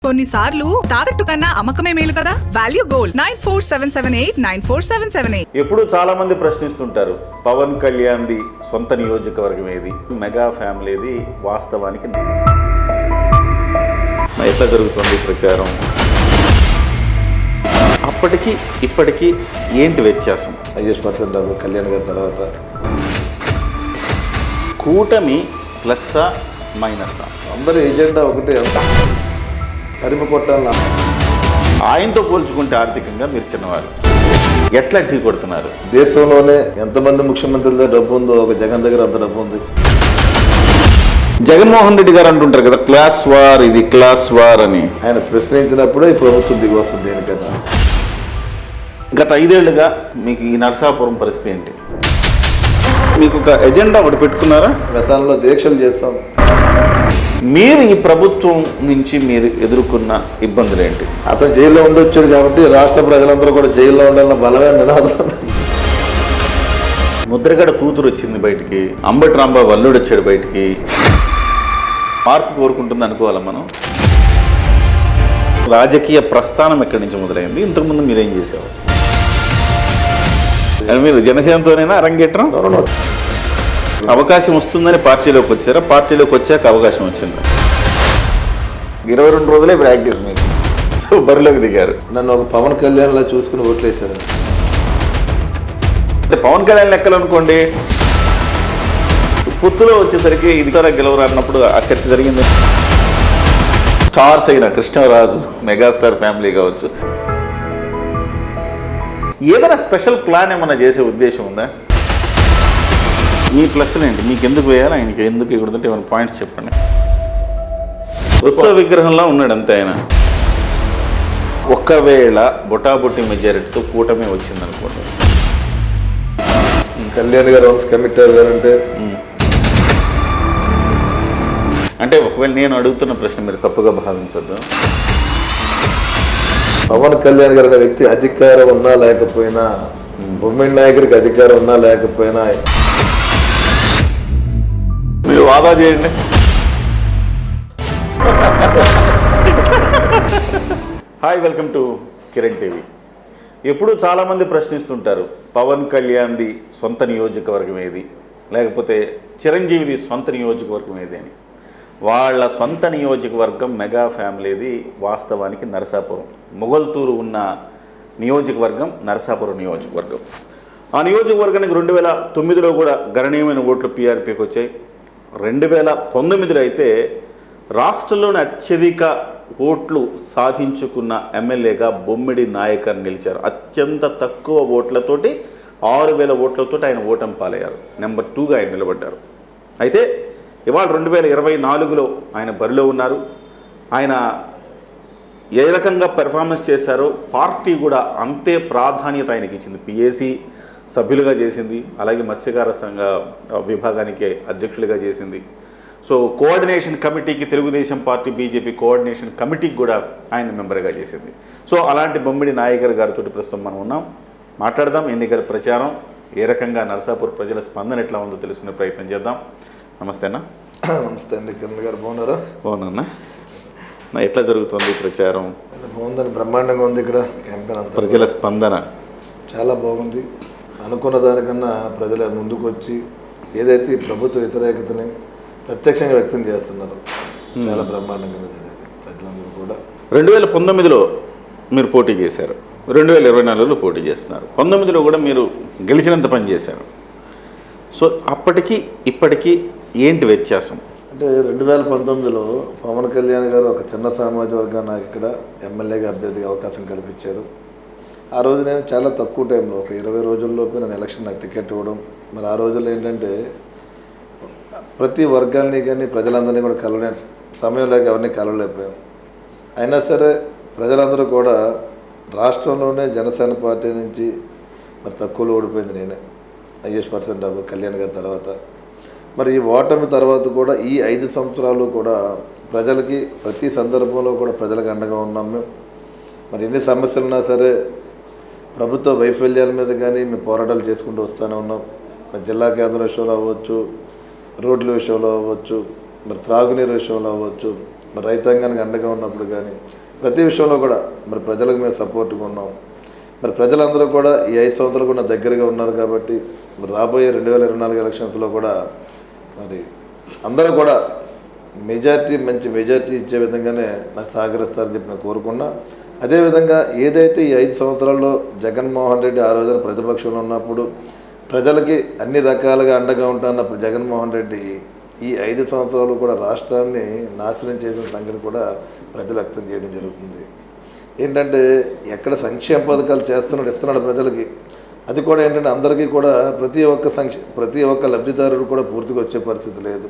కొన్నిసార్లు తాకట్టు కన్నా అమ్మకమే మేలు కదా. Value gold 9477894778. ఎప్పుడు చాలా మంది ప్రశ్నిస్తుంటారు, పవన్ కళ్యాణ్ది సొంత నియోజకవర్గం ఏది, మెగా ఫ్యామిలీది వాస్తవానికి ఎట్లా జరుగుతుంది ప్రచారం, అప్పటికి ఇప్పటికీ ఏంటి వ్యత్యాసం? IS% కళ్యాణ్ గారి తర్వాత కూటమి ప్లస్సా మైనస్సా? అందరి ఎజెండా ఒకటే, తరిమి కొట్టాల. ఆయనతో పోల్చుకుంటే ఆర్థికంగా మీరు చిన్నవారు, ఎట్లా ఢీ కొడుతున్నారు? దేశంలోనే ఎంతమంది ముఖ్యమంత్రుల దగ్గర డబ్బు ఉందో ఒక జగన్ దగ్గర అంత డబ్బు ఉంది. జగన్మోహన్ రెడ్డి గారు అంటుంటారు కదా, క్లాస్ వార్, ఇది క్లాస్ వార్ అని. ఆయన ప్రశ్నించినప్పుడే ఈ ప్రభుత్వం దిగి వస్తుంది. దేనికైనా గత 5 ఏళ్లుగా మీకు ఈ నరసాపురం పరిస్థితి ఏంటి? మీకు ఒక ఎజెండా ఒకటి పెట్టుకున్నారా? వ్యసనంలో దీక్షలు చేస్తాం. మీరు ఈ ప్రభుత్వం నుంచి మీరు ఎదుర్కొన్న ఇబ్బందులు ఏంటి? అతను జైల్లో ఉండొచ్చాడు కాబట్టి రాష్ట్ర ప్రజలందరూ కూడా జైల్లో ఉండాలన్న బలమైన నినాదం. ముద్రగడ కూతురు వచ్చింది బయటికి, అంబటి రాంబాబు అల్లుడు వచ్చాడు బయటికి. మార్పు కోరుకుంటుంది అనుకోవాలా మనం? రాజకీయ ప్రస్థానం ఎక్కడి నుంచి మొదలైంది? ఇంతకుముందు మీరేం చేసేవారు? మీరు జనసేనతోనైనా అరంగేట్రం? అవకాశం వస్తుందని పార్టీలోకి వచ్చారా? పార్టీలోకి వచ్చాక అవకాశం వచ్చింది. 22 రోజులే ప్రాక్టీస్ మీకు. సో బరిలోకి దిగారు. నన్ను ఒక పవన్ కళ్యాణ్ లా చూసుకుని ఓట్లేశారు. అంటే పవన్ కళ్యాణ్ లెక్కలు అనుకోండి, పుత్తులో వచ్చేసరికి ఇదితర గెలవరు అన్నప్పుడు ఆ చర్చ జరిగింది. స్టార్స్ అయిన కృష్ణరాజు, మెగాస్టార్ ఫ్యామిలీ కావచ్చు, ఏదైనా స్పెషల్ ప్లాన్ ఏమైనా చేసే ఉద్దేశం ఉందా? మీ ప్లస్ ఏంటి? మీకు ఎందుకు వేయాలి, ఆయనకి ఎందుకు ఇవ్వడంటే ఏమైనా పాయింట్స్ చెప్పండి. ఉత్సవ విగ్రహంలో ఉన్నాడు అంతే ఆయన. ఒకవేళ బొటాబొట్టి మెజారిటీతో కూటమి వచ్చింది అనుకోండి, కళ్యాణ్ గారు కమిట్ అయ్యారంటే, అంటే ఒకవేళ నేను అడుగుతున్న ప్రశ్న మీరు తప్పుగా భావించద్దు. పవన్ కళ్యాణ్ గారు అనే వ్యక్తి అధికారం ఉన్నా లేకపోయినా, బొమ్మిడి నాయకుడికి అధికారం ఉన్నా లేకపోయినా, మీరు వాదా చేయండి. Hi, welcome to Kiran TV. ఎప్పుడు చాలామంది ప్రశ్నిస్తుంటారు, పవన్ కళ్యాణ్ది సొంత నియోజకవర్గం ఏది, లేకపోతే చిరంజీవిది సొంత నియోజకవర్గం ఏది అని. వాళ్ళ సొంత నియోజకవర్గం మెగా ఫ్యామిలీది వాస్తవానికి నరసాపురం. మొగల్తూరు ఉన్న నియోజకవర్గం నరసాపురం నియోజకవర్గం. ఆ నియోజకవర్గానికి 2009లో కూడా గణనీయమైన ఓట్లు పీఆర్పీకి వచ్చాయి. 2019లో అయితే రాష్ట్రంలోని అత్యధిక ఓట్లు సాధించుకున్న ఎమ్మెల్యేగా బొమ్మిడి నాయకర్ నిలిచారు. అత్యంత తక్కువ ఓట్లతోటి 6,000 ఓట్లతో ఆయన ఓటమి పాలయ్యారు. నెంబర్ 2గా ఆయన నిలబడ్డారు. అయితే ఇవాళ 2024లో ఆయన బరిలో ఉన్నారు. ఆయన ఏ రకంగా పెర్ఫార్మెన్స్ చేశారో పార్టీ కూడా అంతే ప్రాధాన్యత ఆయనకి ఇచ్చింది. పిఏసీ సభ్యులుగా చేసింది, అలాగే మత్స్యకార సంఘ విభాగానికి అధ్యక్షులుగా చేసింది. సో కోఆర్డినేషన్ కమిటీకి, తెలుగుదేశం పార్టీ బీజేపీ కోఆర్డినేషన్ కమిటీకి కూడా ఆయన మెంబర్గా చేసింది. సో అలాంటి బొమ్మిడి నాయకర్ గారితో ప్రస్తుతం మనం ఉన్నాం. మాట్లాడదాం. ఎన్నికల ప్రచారం ఏ రకంగా, నరసాపూర్ ప్రజల స్పందన ఎట్లా ఉందో తెలుసుకునే ప్రయత్నం చేద్దాం. నమస్తే అన్న. నమస్తే అండి. కిరణ్ గారు బాగున్నారా? బాగున్నా. ఎట్లా జరుగుతుంది ప్రచారం? బాగుందని, బ్రహ్మాండంగా ఉంది. ఇక్కడ క్యాంపెయిన్ అంతా ప్రజల స్పందన చాలా బాగుంది. అనుకున్న దానికన్నా ప్రజలు ముందుకు వచ్చి ఏదైతే ఈ ప్రభుత్వ వ్యతిరేకతని ప్రత్యక్షంగా వ్యక్తం చేస్తున్నారు. చాలా బ్రహ్మాండంగా ప్రజలందరూ కూడా. 2019లో మీరు పోటీ చేశారు, 2024లో పోటీ చేస్తున్నారు. 19లో కూడా మీరు గెలిచినంత పని చేశారు. సో అప్పటికి ఇప్పటికీ ఏంటి వ్యత్యాసం? అంటే 2019లో పవన్ కళ్యాణ్ గారు ఒక చిన్న సామాజిక వర్గాన్ని నాకు ఇక్కడ ఎమ్మెల్యేగా అభ్యర్థిగా అవకాశం కల్పించారు. ఆ రోజు నేను చాలా తక్కువ టైంలో, ఒక 20 రోజుల్లోపే నేను ఎలక్షన్ నాకు టికెట్ ఇవ్వడం. మరి ఆ రోజుల్లో ఏంటంటే ప్రతి వర్గాన్ని కానీ ప్రజలందరినీ కూడా కలవలేని సమయం లేక ఎవరిని కలవలేకపోయాం. అయినా సరే ప్రజలందరూ కూడా రాష్ట్రంలోనే జనసేన పార్టీ నుంచి మరి తక్కువలో ఓడిపోయింది నేనే, IS% కళ్యాణ్ గారి తర్వాత. మరి ఈ ఓటమి తర్వాత కూడా ఈ 5 సంవత్సరాలు కూడా ప్రజలకి ప్రతి సందర్భంలో కూడా ప్రజలకు అండగా ఉన్నాం మేము. మరి ఎన్ని సమస్యలు ఉన్నా సరే ప్రభుత్వ వైఫల్యాల మీద కానీ మేము పోరాటాలు చేసుకుంటూ వస్తూనే ఉన్నాం. జిల్లా కేంద్రం విషయంలో అవ్వచ్చు, రోడ్ల విషయంలో అవ్వచ్చు, మరి త్రాగునీరు విషయంలో అవ్వచ్చు, మరి రైతాంగానికి అండగా ఉన్నప్పుడు కానీ ప్రతి విషయంలో కూడా మరి ప్రజలకు మేము సపోర్ట్గా ఉన్నాం. మరి ప్రజలందరూ కూడా ఈ 5 సంవత్సరాలు కూడా దగ్గరగా ఉన్నారు కాబట్టి మరి రాబోయే 2024 ఎలక్షన్స్లో కూడా మరి అందరూ కూడా మంచి మెజార్టీ ఇచ్చే విధంగానే నాకు సహకరిస్తారని చెప్పి నేను కోరుకున్నా. అదేవిధంగా ఏదైతే ఈ 5 సంవత్సరాల్లో జగన్మోహన్ రెడ్డి ఆ రోజున ప్రతిపక్షంలో ఉన్నప్పుడు ప్రజలకి అన్ని రకాలుగా అండగా ఉంటాన్న జగన్మోహన్ రెడ్డి ఈ 5 సంవత్సరాలు కూడా రాష్ట్రాన్ని నాశనం చేసిన సంగతి కూడా ప్రజలు వ్యక్తం చేయడం జరుగుతుంది. ఏంటంటే ఎక్కడ సంక్షేమ పథకాలు ఇస్తున్నాడు ప్రజలకి, అది కూడా ఏంటంటే అందరికీ కూడా ప్రతి ఒక్క లబ్ధిదారుడు కూడా పూర్తిగా వచ్చే పరిస్థితి లేదు.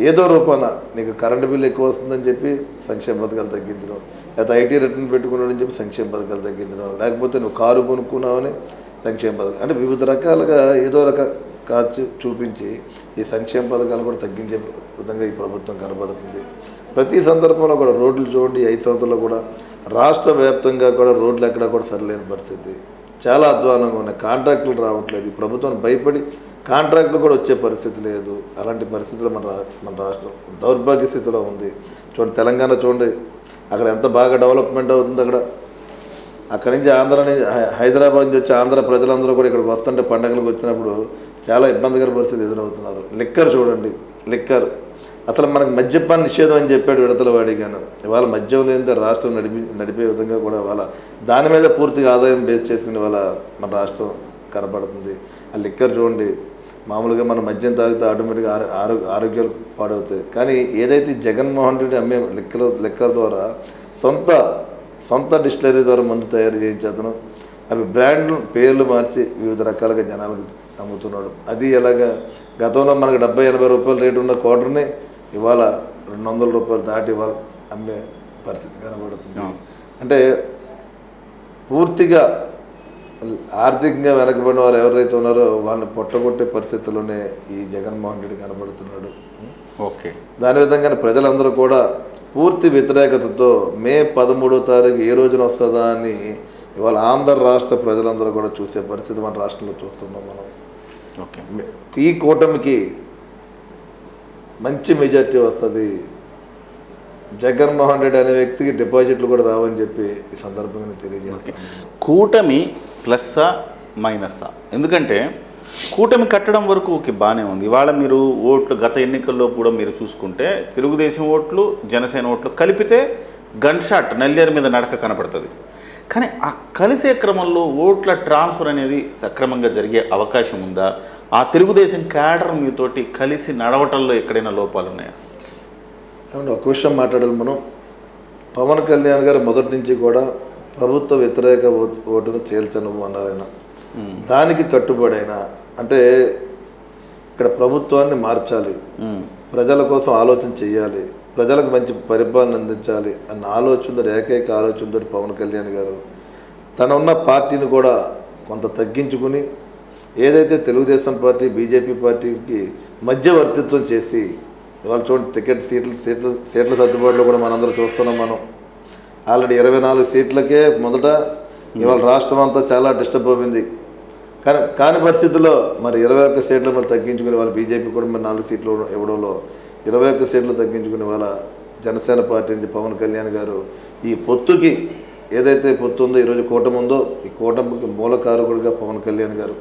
ఏదో రూపాన నీకు కరెంటు బిల్లు ఎక్కువ వస్తుందని చెప్పి సంక్షేమ పథకాలు తగ్గించడం, లేకపోతే ఐటీ రిటర్న్ పెట్టుకున్నాడని చెప్పి సంక్షేమ పథకాలు తగ్గించడం, లేకపోతే నువ్వు కారు కొనుక్కున్నావని సంక్షేమ పథకాలు, అంటే వివిధ రకాలుగా ఏదో కాచి చూపించి ఈ సంక్షేమ పథకాలు కూడా తగ్గించే విధంగా ఈ ప్రభుత్వం కనబడుతుంది. ప్రతి సందర్భంలో కూడా రోడ్లు చూడండి, 5 సంవత్సరాల్లో కూడా రాష్ట్ర వ్యాప్తంగా కూడా రోడ్లు ఎక్కడా కూడా సరిలేని పరిస్థితి, చాలా అధ్వానంగా ఉన్నాయి. కాంట్రాక్టులు రావట్లేదు, ఈ ప్రభుత్వం భయపడి కాంట్రాక్టులు కూడా వచ్చే పరిస్థితి లేదు. అలాంటి పరిస్థితుల్లో మన రాష్ట్రం దౌర్భాగ్య స్థితిలో ఉంది. చూడండి తెలంగాణ చూడండి, అక్కడ ఎంత బాగా డెవలప్మెంట్ అవుతుంది. అక్కడి నుంచి హైదరాబాద్ నుంచి వచ్చి ఆంధ్ర ప్రజలందరూ కూడా ఇక్కడికి వస్తుంటే పండగలకు వచ్చినప్పుడు చాలా ఇబ్బందికర పరిస్థితి ఎదురవుతున్నారు. లిక్కర్ చూడండి, లిక్కర్ అసలు మనకు మద్యపాన నిషేధం అని చెప్పాడు విడతలవాడిగాను. ఇవాళ మద్యం లేనిదే రాష్ట్రం నడిపే విధంగా కూడా వాళ్ళ దాని మీద పూర్తిగా ఆదాయం బేస్ చేసుకుని వాళ్ళ మన రాష్ట్రం కనపడుతుంది. ఆ లిక్కర్ చూడండి, మామూలుగా మనం మద్యం తాగితే ఆటోమేటిక్గా ఆరోగ్యాలు పాడవుతాయి. కానీ ఏదైతే జగన్మోహన్ రెడ్డి అమ్మే లిక్కర్ ద్వారా సొంత డిస్టిలరీ ద్వారా మందు తయారు చేయించేతను, అవి బ్రాండ్ పేర్లు మార్చి వివిధ రకాలుగా జనాలకు అమ్ముతున్నాడు. అది ఎలాగా గతంలో మనకు 70-80 రూపాయల రేటు ఉన్న క్వార్టర్ని ఇవాళ 200 రూపాయలు దాటి ఇవాళ అమ్మే పరిస్థితి కనబడుతుంది. అంటే పూర్తిగా ఆర్థికంగా వెనకబడిన వారు ఎవరైతే ఉన్నారో వాళ్ళని పొట్టగొట్టే పరిస్థితుల్లోనే ఈ జగన్మోహన్ రెడ్డి కనబడుతున్నాడు. ఓకే, దాని విధంగానే ప్రజలందరూ కూడా పూర్తి వ్యతిరేకతతో మే 13వ తారీఖు ఏ రోజున వస్తుందా అని ఇవాళ ఆంధ్ర రాష్ట్ర ప్రజలందరూ కూడా చూసే పరిస్థితి మన రాష్ట్రంలో చూస్తున్నాం మనం. ఓకే, ఈ కూటమికి మంచి మెజార్టీ వస్తుంది. జగన్మోహన్ రెడ్డి అనే వ్యక్తికి డిపాజిట్లు కూడా రావని చెప్పి ఈ సందర్భంగా తెలియజేస్తాను. కూటమి ప్లస్సా మైనస్సా? ఎందుకంటే కూటమి కట్టడం వరకు ఓకే బాగానే ఉంది. ఇవాళ మీరు ఓట్లు గత ఎన్నికల్లో కూడా మీరు చూసుకుంటే తెలుగుదేశం ఓట్లు జనసేన ఓట్లు కలిపితే గన్ షాట్ నల్లేరు మీద నడక కనపడుతుంది. కానీ ఆ కలిసే క్రమంలో ఓట్ల ట్రాన్స్ఫర్ అనేది సక్రమంగా జరిగే అవకాశం ఉందా? ఆ తెలుగుదేశం క్యాడర్ మీతోటి కలిసి నడవటంలో ఎక్కడైనా లోపాలు ఉన్నాయా? ఏమంటే ఒక విషయం మాట్లాడాలి మనం. పవన్ కళ్యాణ్ గారు మొదటి నుంచి కూడా ప్రభుత్వ వ్యతిరేక ఓటును చేల్చను అన్నారైనా, దానికి కట్టుబడైనా అంటే ఇక్కడ ప్రభుత్వాన్ని మార్చాలి, ప్రజల కోసం ఆలోచన చేయాలి, ప్రజలకు మంచి పరిపాలన అందించాలి అన్న ఆలోచనతో ఏకైక ఆలోచనతో పవన్ కళ్యాణ్ గారు తన ఉన్న పార్టీని కూడా కొంత తగ్గించుకుని ఏదైతే తెలుగుదేశం పార్టీ బీజేపీ పార్టీకి మధ్యవర్తిత్వం చేసి ఇవాళ చూడండి టికెట్ సీట్ల సర్దుబాటులో కూడా మనందరూ చూస్తున్నాం. మనం ఆల్రెడీ 24 సీట్లకే మొదట ఇవాళ రాష్ట్రం అంతా చాలా డిస్టర్బ్ అయింది. కాని పరిస్థితుల్లో మరి 21 సీట్లు మరి తగ్గించుకుని వాళ్ళ బీజేపీ కూడా మరి 4 సీట్లు ఇవ్వడంలో 21 సీట్లు తగ్గించుకుని వాళ్ళ జనసేన పార్టీ నుంచి పవన్ కళ్యాణ్ గారు ఈ పొత్తుకి ఏదైతే పొత్తు ఉందో ఈరోజు కూటమి ఉందో ఈ కూటమికి మూలకారకుడిగా పవన్ కళ్యాణ్ గారు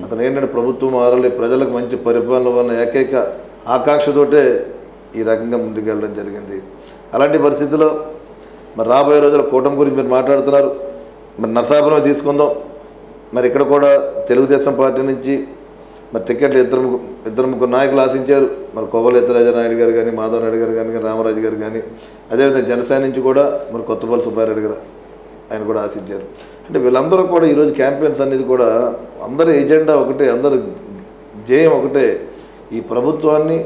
అతను ఏంటంటే ప్రభుత్వం మారాలి, ప్రజలకు మంచి పరిపాలన వల్ల ఏకైక ఆకాంక్షతోటే ఈ రకంగా ముందుకెళ్ళడం జరిగింది. అలాంటి పరిస్థితిలో మరి రాబోయే రోజుల కూటమి గురించి మీరు మాట్లాడుతున్నారు. మరి నరసాపురం తీసుకుందాం, మరి ఇక్కడ కూడా తెలుగుదేశం పార్టీ నుంచి మరి టికెట్లు ఇద్దరు ముగ్గురు నాయకులు ఆశించారు. మరి కొవ్వల ఎత్తరాజనాయుడు గారు కానీ, మాధవ నాయుడు గారు కానీ, రామరాజు గారు కానీ, అదేవిధంగా జనసేన నుంచి కూడా మరి కొత్తపల్లి సుబ్బారెడ్డి గారు ఆయన కూడా ఆశించారు. అంటే వీళ్ళందరూ కూడా ఈరోజు క్యాంపెయిన్స్ అనేది కూడా అందరి ఎజెండా ఒకటే, అందరు జయం ఒకటే, ఈ ప్రభుత్వాన్ని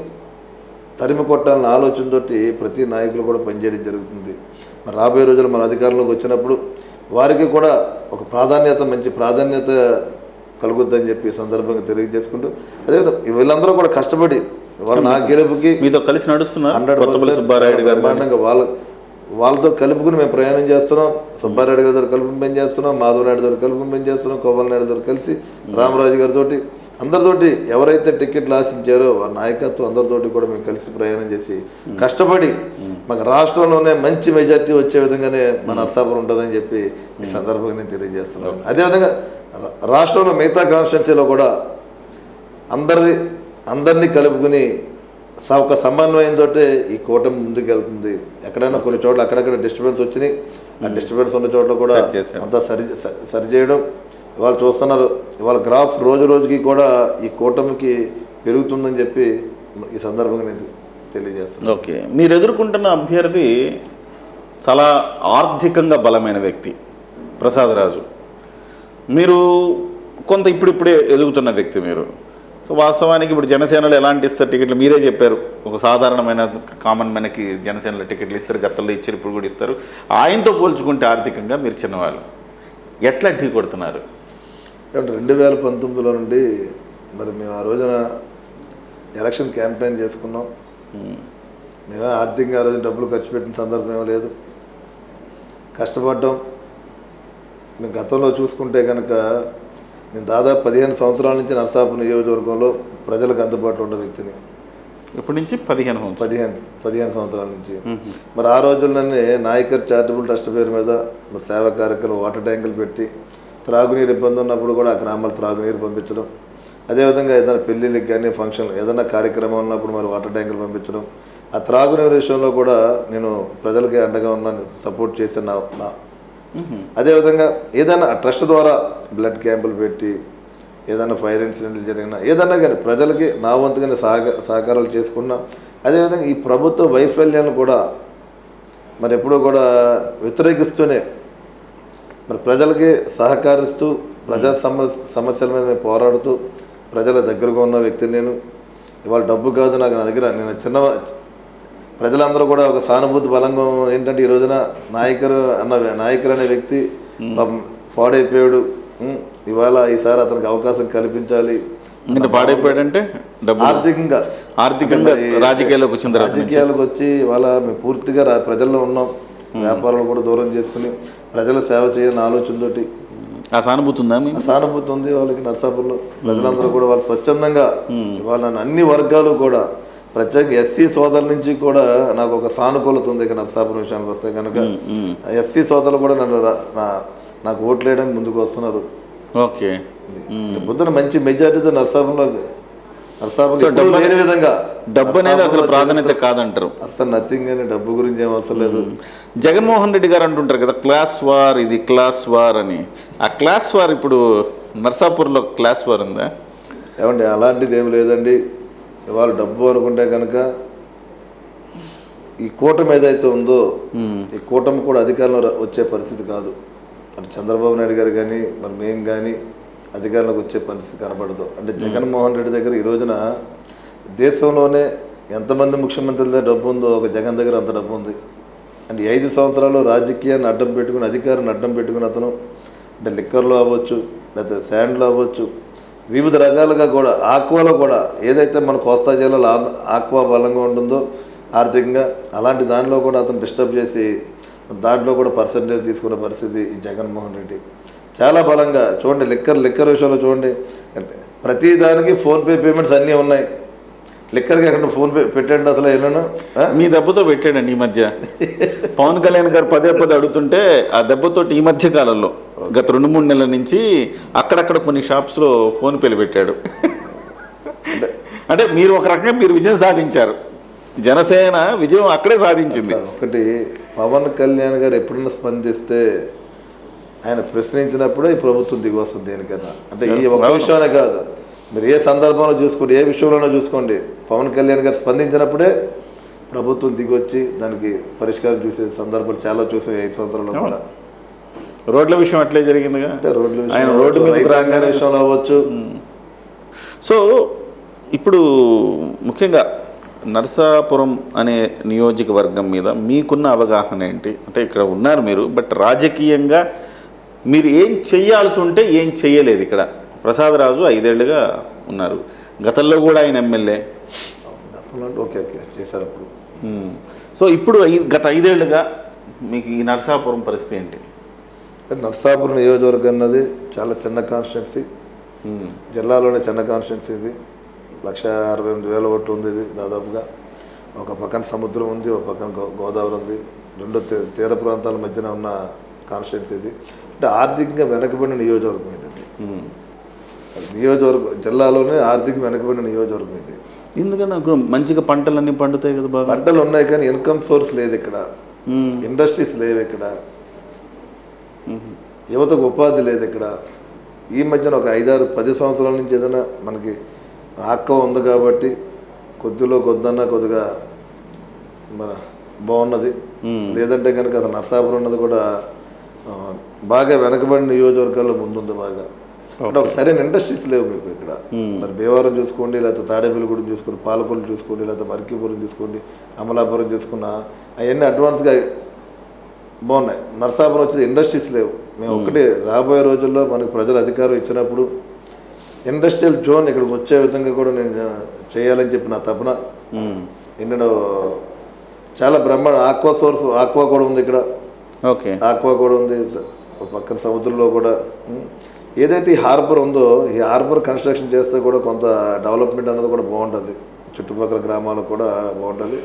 తరిమి కొట్టాలన్న ఆలోచనతో ప్రతి నాయకులు కూడా పనిచేయడం జరుగుతుంది. మరి రాబోయే రోజులు మన అధికారంలోకి వచ్చినప్పుడు వారికి కూడా ఒక మంచి ప్రాధాన్యత కలుగుద్దని చెప్పి సందర్భంగా తెలియజేసుకుంటూ అదేవిధంగా వీళ్ళందరూ కూడా కష్టపడి వాళ్ళ నా గెలుపుకి మీతో కలిసి నడుస్తున్నారు. 100% వాళ్ళతో కలుపుకుని మేము ప్రయాణం చేస్తున్నాం. సుబ్బారెడ్డి గారితో కలుపుని పని చేస్తున్నాం, మాధవ నాయుడు గారు కలుపుని పని చేస్తున్నాం, కోవల నాయుడు గారు కలిసి రామరాజు గారితో అందరితోటి ఎవరైతే టికెట్లు ఆశించారో వారి నాయకత్వం అందరితోటి కూడా మేము కలిసి ప్రయాణం చేసి కష్టపడి మాకు రాష్ట్రంలోనే మంచి మెజార్టీ వచ్చే విధంగానే మన నరసాపురం ఉంటుందని చెప్పి ఈ సందర్భంగా నేను తెలియజేస్తున్నాను. అదేవిధంగా రాష్ట్రంలో మిగతా కాన్స్టిట్యున్సీలో కూడా అందరినీ కలుపుకుని ఒక సమన్వయంతో ఈ కూటమి ముందుకు వెళ్తుంది. ఎక్కడైనా కొన్ని చోట్ల అక్కడక్కడ డిస్టర్బెన్స్ వచ్చినాయి, ఆ డిస్టర్బెన్స్ ఉన్న చోట్ల కూడా అంతా సరి చేయడం. ఇవాళ చూస్తున్నారు, ఇవాళ గ్రాఫ్ రోజు రోజుకి కూడా ఈ కూటమికి పెరుగుతుందని చెప్పి ఈ సందర్భంగా నేను తెలియజేస్తున్నాను. ఓకే, మీరు ఎదుర్కొంటున్న అభ్యర్థి చాలా ఆర్థికంగా బలమైన వ్యక్తి ప్రసాదరాజు. మీరు కొంత ఇప్పుడిప్పుడే ఎదుగుతున్న వ్యక్తి మీరు. సో వాస్తవానికి ఇప్పుడు జనసేనలో ఎలాంటి ఇస్తారు టికెట్లు మీరే చెప్పారు. ఒక సాధారణమైన కామన్ మనకి జనసేనలో టికెట్లు ఇస్తారు, గతంలో ఇచ్చారు, ఇప్పుడు కూడా ఇస్తారు. ఆయనతో పోల్చుకుంటే ఆర్థికంగా మీరు చిన్నవాళ్ళు, ఎట్లా ఢీ కొడుతున్నారు? 2019లో నుండి మరి మేము ఆ రోజున ఎలక్షన్ క్యాంపెయిన్ చేసుకున్నాం. మేము ఆర్థికంగా ఆ రోజు డబ్బులు ఖర్చు పెట్టిన సందర్భం ఏమీ లేదు, కష్టపడ్డాం. మేము గతంలో చూసుకుంటే కనుక నేను దాదాపు 15 సంవత్సరాల నుంచి నరసాపురం నియోజకవర్గంలో ప్రజలకు అందుబాటులో ఉన్న వ్యక్తిని. ఇప్పటి నుంచి 15 సంవత్సరాల నుంచి. మరి ఆ రోజుల్లోనే నాయకర్ చారిటబుల్ ట్రస్ట్ పేరు మీద మరి సేవా కార్యక్రమం వాటర్ ట్యాంకులు పెట్టి త్రాగునీరు ఇబ్బంది ఉన్నప్పుడు కూడా ఆ గ్రామాలు త్రాగునీరు పంపించడం, అదేవిధంగా ఏదైనా పెళ్ళిళ్ళకి కానీ ఫంక్షన్ ఏదైనా కార్యక్రమం ఉన్నప్పుడు మరి వాటర్ ట్యాంకులు పంపించడం, ఆ త్రాగునీరు విషయంలో కూడా నేను ప్రజలకి అండగా ఉన్నాను, సపోర్ట్ చేసిన నా అదేవిధంగా ఏదైనా ట్రస్ట్ ద్వారా బ్లడ్ క్యాంపులు పెట్టి ఏదైనా ఫైర్ ఇన్సిడెంట్లు జరిగినా ఏదన్నా కానీ ప్రజలకి నా వంతుగానే సహకారాలు చేసుకున్నాం. అదేవిధంగా ఈ ప్రభుత్వ వైఫల్యాలను కూడా మరి ఎప్పుడూ కూడా వ్యతిరేకిస్తూనే మరి ప్రజలకి సహకరిస్తూ ప్రజా సమస్యల మీద మేము పోరాడుతూ ప్రజల దగ్గరగా ఉన్న వ్యక్తిని నేను. ఇవాళ డబ్బు కాదు నాకు, నా దగ్గర నేను ప్రజలందరూ కూడా ఒక సానుభూతి బలంగా ఏంటంటే ఈ రోజున నాయకర్ అనే వ్యక్తి పాడైపోయాడు, ఇవాళ ఈసారి అతనికి అవకాశం కల్పించాలి. పాడైపోయాడంటే ఆర్థికంగా రాజకీయాలకు వచ్చి ఇవాళ మేము పూర్తిగా ప్రజల్లో ఉన్నాం, వ్యాపారాలు కూడా దూరం చేసుకుని ప్రజల సేవ చేయాలని ఆలోచనతోటి. ఆ సానుభూతి ఉందా? సానుభూతి ఉంది వాళ్ళకి. నరసాపురంలో ప్రజలందరూ కూడా వాళ్ళు స్వచ్ఛందంగా ఇవాళ అన్ని వర్గాలు కూడా ప్రత్యేక ఎస్సీ సోదరుల నుంచి కూడా నాకు ఒక సానుకూలత ఉంది. ఇక నరసాపురం విషయానికి వస్తే కనుక ఎస్సీ సోదరులు కూడా నాకు ఓట్లు వేయడానికి ముందుకు వస్తున్నారు. ఓకే, పొద్దున మంచి మెజారిటీతో నరసాపురం లేని విధంగా డబ్బు అనేది అసలు ప్రాధాన్యత కాదంటారు. అసలు నథింగ్ అని డబ్బు గురించి ఏం అవసరం లేదు. జగన్మోహన్ రెడ్డి గారు అంటుంటారు కదా క్లాస్ వార్, ఇది క్లాస్ వార్ అని. ఆ క్లాస్ వార్ ఇప్పుడు నరసాపూర్లో క్లాస్ వార్ ఉందా? ఏమండి అలాంటిది ఏమి లేదండి. ఇవాళ డబ్బు అనుకుంటే కనుక ఈ కూటమి ఏదైతే ఉందో ఈ కూటమి కూడా అధికారంలో వచ్చే పరిస్థితి కాదు. అంటే చంద్రబాబు నాయుడు గారు కానీ మరి మేము కానీ అధికారంలోకి వచ్చే పరిస్థితి కనబడదు. అంటే జగన్మోహన్ రెడ్డి దగ్గర ఈ రోజున దేశంలోనే ఎంతమంది ముఖ్యమంత్రుల దగ్గర డబ్బు ఉందో ఒక జగన్ దగ్గర అంత డబ్బు ఉంది. అంటే 5 సంవత్సరాలు రాజకీయాన్ని అడ్డం పెట్టుకుని, అధికారాన్ని అడ్డం పెట్టుకుని అతను అంటే లిక్కర్లో అవ్వచ్చు, లేకపోతే శాండ్లో అవ్వచ్చు, వివిధ రకాలుగా కూడా ఆక్వాలో కూడా ఏదైతే మన కోస్తా జిల్లాలో ఆక్వా బలంగా ఉంటుందో ఆర్థికంగా, అలాంటి దానిలో కూడా అతను డిస్టర్బ్ చేసి దాంట్లో కూడా పర్సంటేజ్ తీసుకున్న పరిస్థితి ఈ జగన్మోహన్ రెడ్డి. చాలా బలంగా చూడండి, లిక్కర్ విషయంలో చూడండి, ప్రతి దానికి ఫోన్పే పేమెంట్స్ అన్నీ ఉన్నాయి. లిక్కర్కి ఎక్కడ ఫోన్పే పెట్టండి అసలు ఏమన్నా మీ దెబ్బతో పెట్టాడండి ఈ మధ్య. పవన్ కళ్యాణ్ గారు పదే అడుగుతుంటే ఆ దెబ్బతో ఈ మధ్య కాలంలో గత 2-3 నెలల నుంచి అక్కడక్కడ కొన్ని షాప్స్లో ఫోన్పేలు పెట్టాడు. అంటే మీరు ఒక రకంగా మీరు విజయం సాధించారు, జనసేన విజయం అక్కడే సాధించింది. ఒకటి పవన్ కళ్యాణ్ గారు ఎప్పుడైనా స్పందిస్తే ఆయన ప్రశ్నించినప్పుడే ఈ ప్రభుత్వం దిగి వస్తుంది దేనికైనా. అంటే ఈ ఒక విషయానే కాదు, మీరు ఏ సందర్భంలో చూసుకోండి, ఏ విషయంలోనో చూసుకోండి, పవన్ కళ్యాణ్ గారు స్పందించినప్పుడే ప్రభుత్వం దిగొచ్చి దానికి పరిష్కారం చూసే సందర్భాలు చాలా చూసాం 5 సంవత్సరాల్లో కూడా. రోడ్ల విషయం అట్లే జరిగిందిగా, అంటే రోడ్డు మీద రాగానే విషయంలో అవ్వచ్చు. సో ఇప్పుడు ముఖ్యంగా నరసాపురం అనే నియోజకవర్గం మీద మీకున్న అవగాహన ఏంటి? అంటే ఇక్కడ ఉన్నారు మీరు, బట్ రాజకీయంగా మీరు ఏం చెయ్యాల్సి ఉంటే ఏం చెయ్యలేదు. ఇక్కడ ప్రసాదరాజు 5 ఏళ్ళుగా ఉన్నారు, గతంలో కూడా ఆయన ఎమ్మెల్యే. ఓకే చేశారు అప్పుడు. సో ఇప్పుడు గత 5 ఏళ్ళుగా మీకు ఈ నరసాపురం పరిస్థితి ఏంటి? నరసాపురం నియోజకవర్గం అన్నది చాలా చిన్న కాన్స్టిట్యున్సీ. జిల్లాలోనే చిన్న కాన్స్టిట్యున్సీ ఇది. 1,68,000 ఓట్లు ఉంది. ఇది దాదాపుగా ఒక పక్కన సముద్రం ఉంది, ఒక పక్కన గోదావరి ఉంది. రెండు తీర ప్రాంతాల మధ్యన ఉన్న కాన్స్టిట్యున్సీ ఇది. అంటే ఆర్థికంగా వెనకబడిన నియోజకవర్గం ఇది. నియోజకవర్గం జిల్లాలోనే ఆర్థికంగా వెనకబడిన నియోజకవర్గం ఇది. ఎందుకంటే అక్కడ మంచిగా పంటలన్నీ పండుతాయి కదా బాగా. పంటలు ఉన్నాయి కానీ ఇన్కమ్ సోర్స్ లేదు ఇక్కడ, ఇండస్ట్రీస్ లేవు ఇక్కడ, యువతకు ఉపాధి లేదు ఇక్కడ. ఈ మధ్యన ఒక 5-6-10 సంవత్సరాల నుంచి ఏదైనా మనకి ఆక్వ ఉంది కాబట్టి కొద్దిగా మన బాగున్నది. లేదంటే కనుక అసలు నర్సాపురం ఉన్నది కూడా బాగా వెనకబడిన నియోజకవర్గాల్లో ముందుంది బాగా. అంటే ఒక సరైన ఇండస్ట్రీస్ లేవు మీకు ఇక్కడ. మరి భీమవరం చూసుకోండి, లేకపోతే తాడేపల్లిగూడెం చూసుకోండి, పాలకొల్లు చూసుకోండి, లేకపోతే మరికీపురం చూసుకోండి, అమలాపురం చూసుకున్నా అవన్నీ అడ్వాన్స్గా బాగున్నాయి. నర్సాపురం వచ్చేది ఇండస్ట్రీస్ లేవు. మేము ఒకటి రాబోయే రోజుల్లో మనకు ప్రజలు అధికారం ఇచ్చినప్పుడు ఇండస్ట్రియల్ జోన్ ఇక్కడికి వచ్చే విధంగా కూడా నేను చేయాలని చెప్పి నా తపన. ఎందుకంటే చాలా బ్రహ్మాండ ఆక్వా కూడా ఉంది ఇక్కడ. ఓకే, ఆక్వా కూడా ఉంది. పక్కన సముద్రంలో కూడా ఏదైతే ఈ హార్బర్ ఉందో, ఈ హార్బర్ కన్స్ట్రక్షన్ చేస్తే కూడా కొంత డెవలప్మెంట్ అన్నది కూడా బాగుంటుంది. చుట్టుపక్కల గ్రామాలకు కూడా బాగుంటుంది.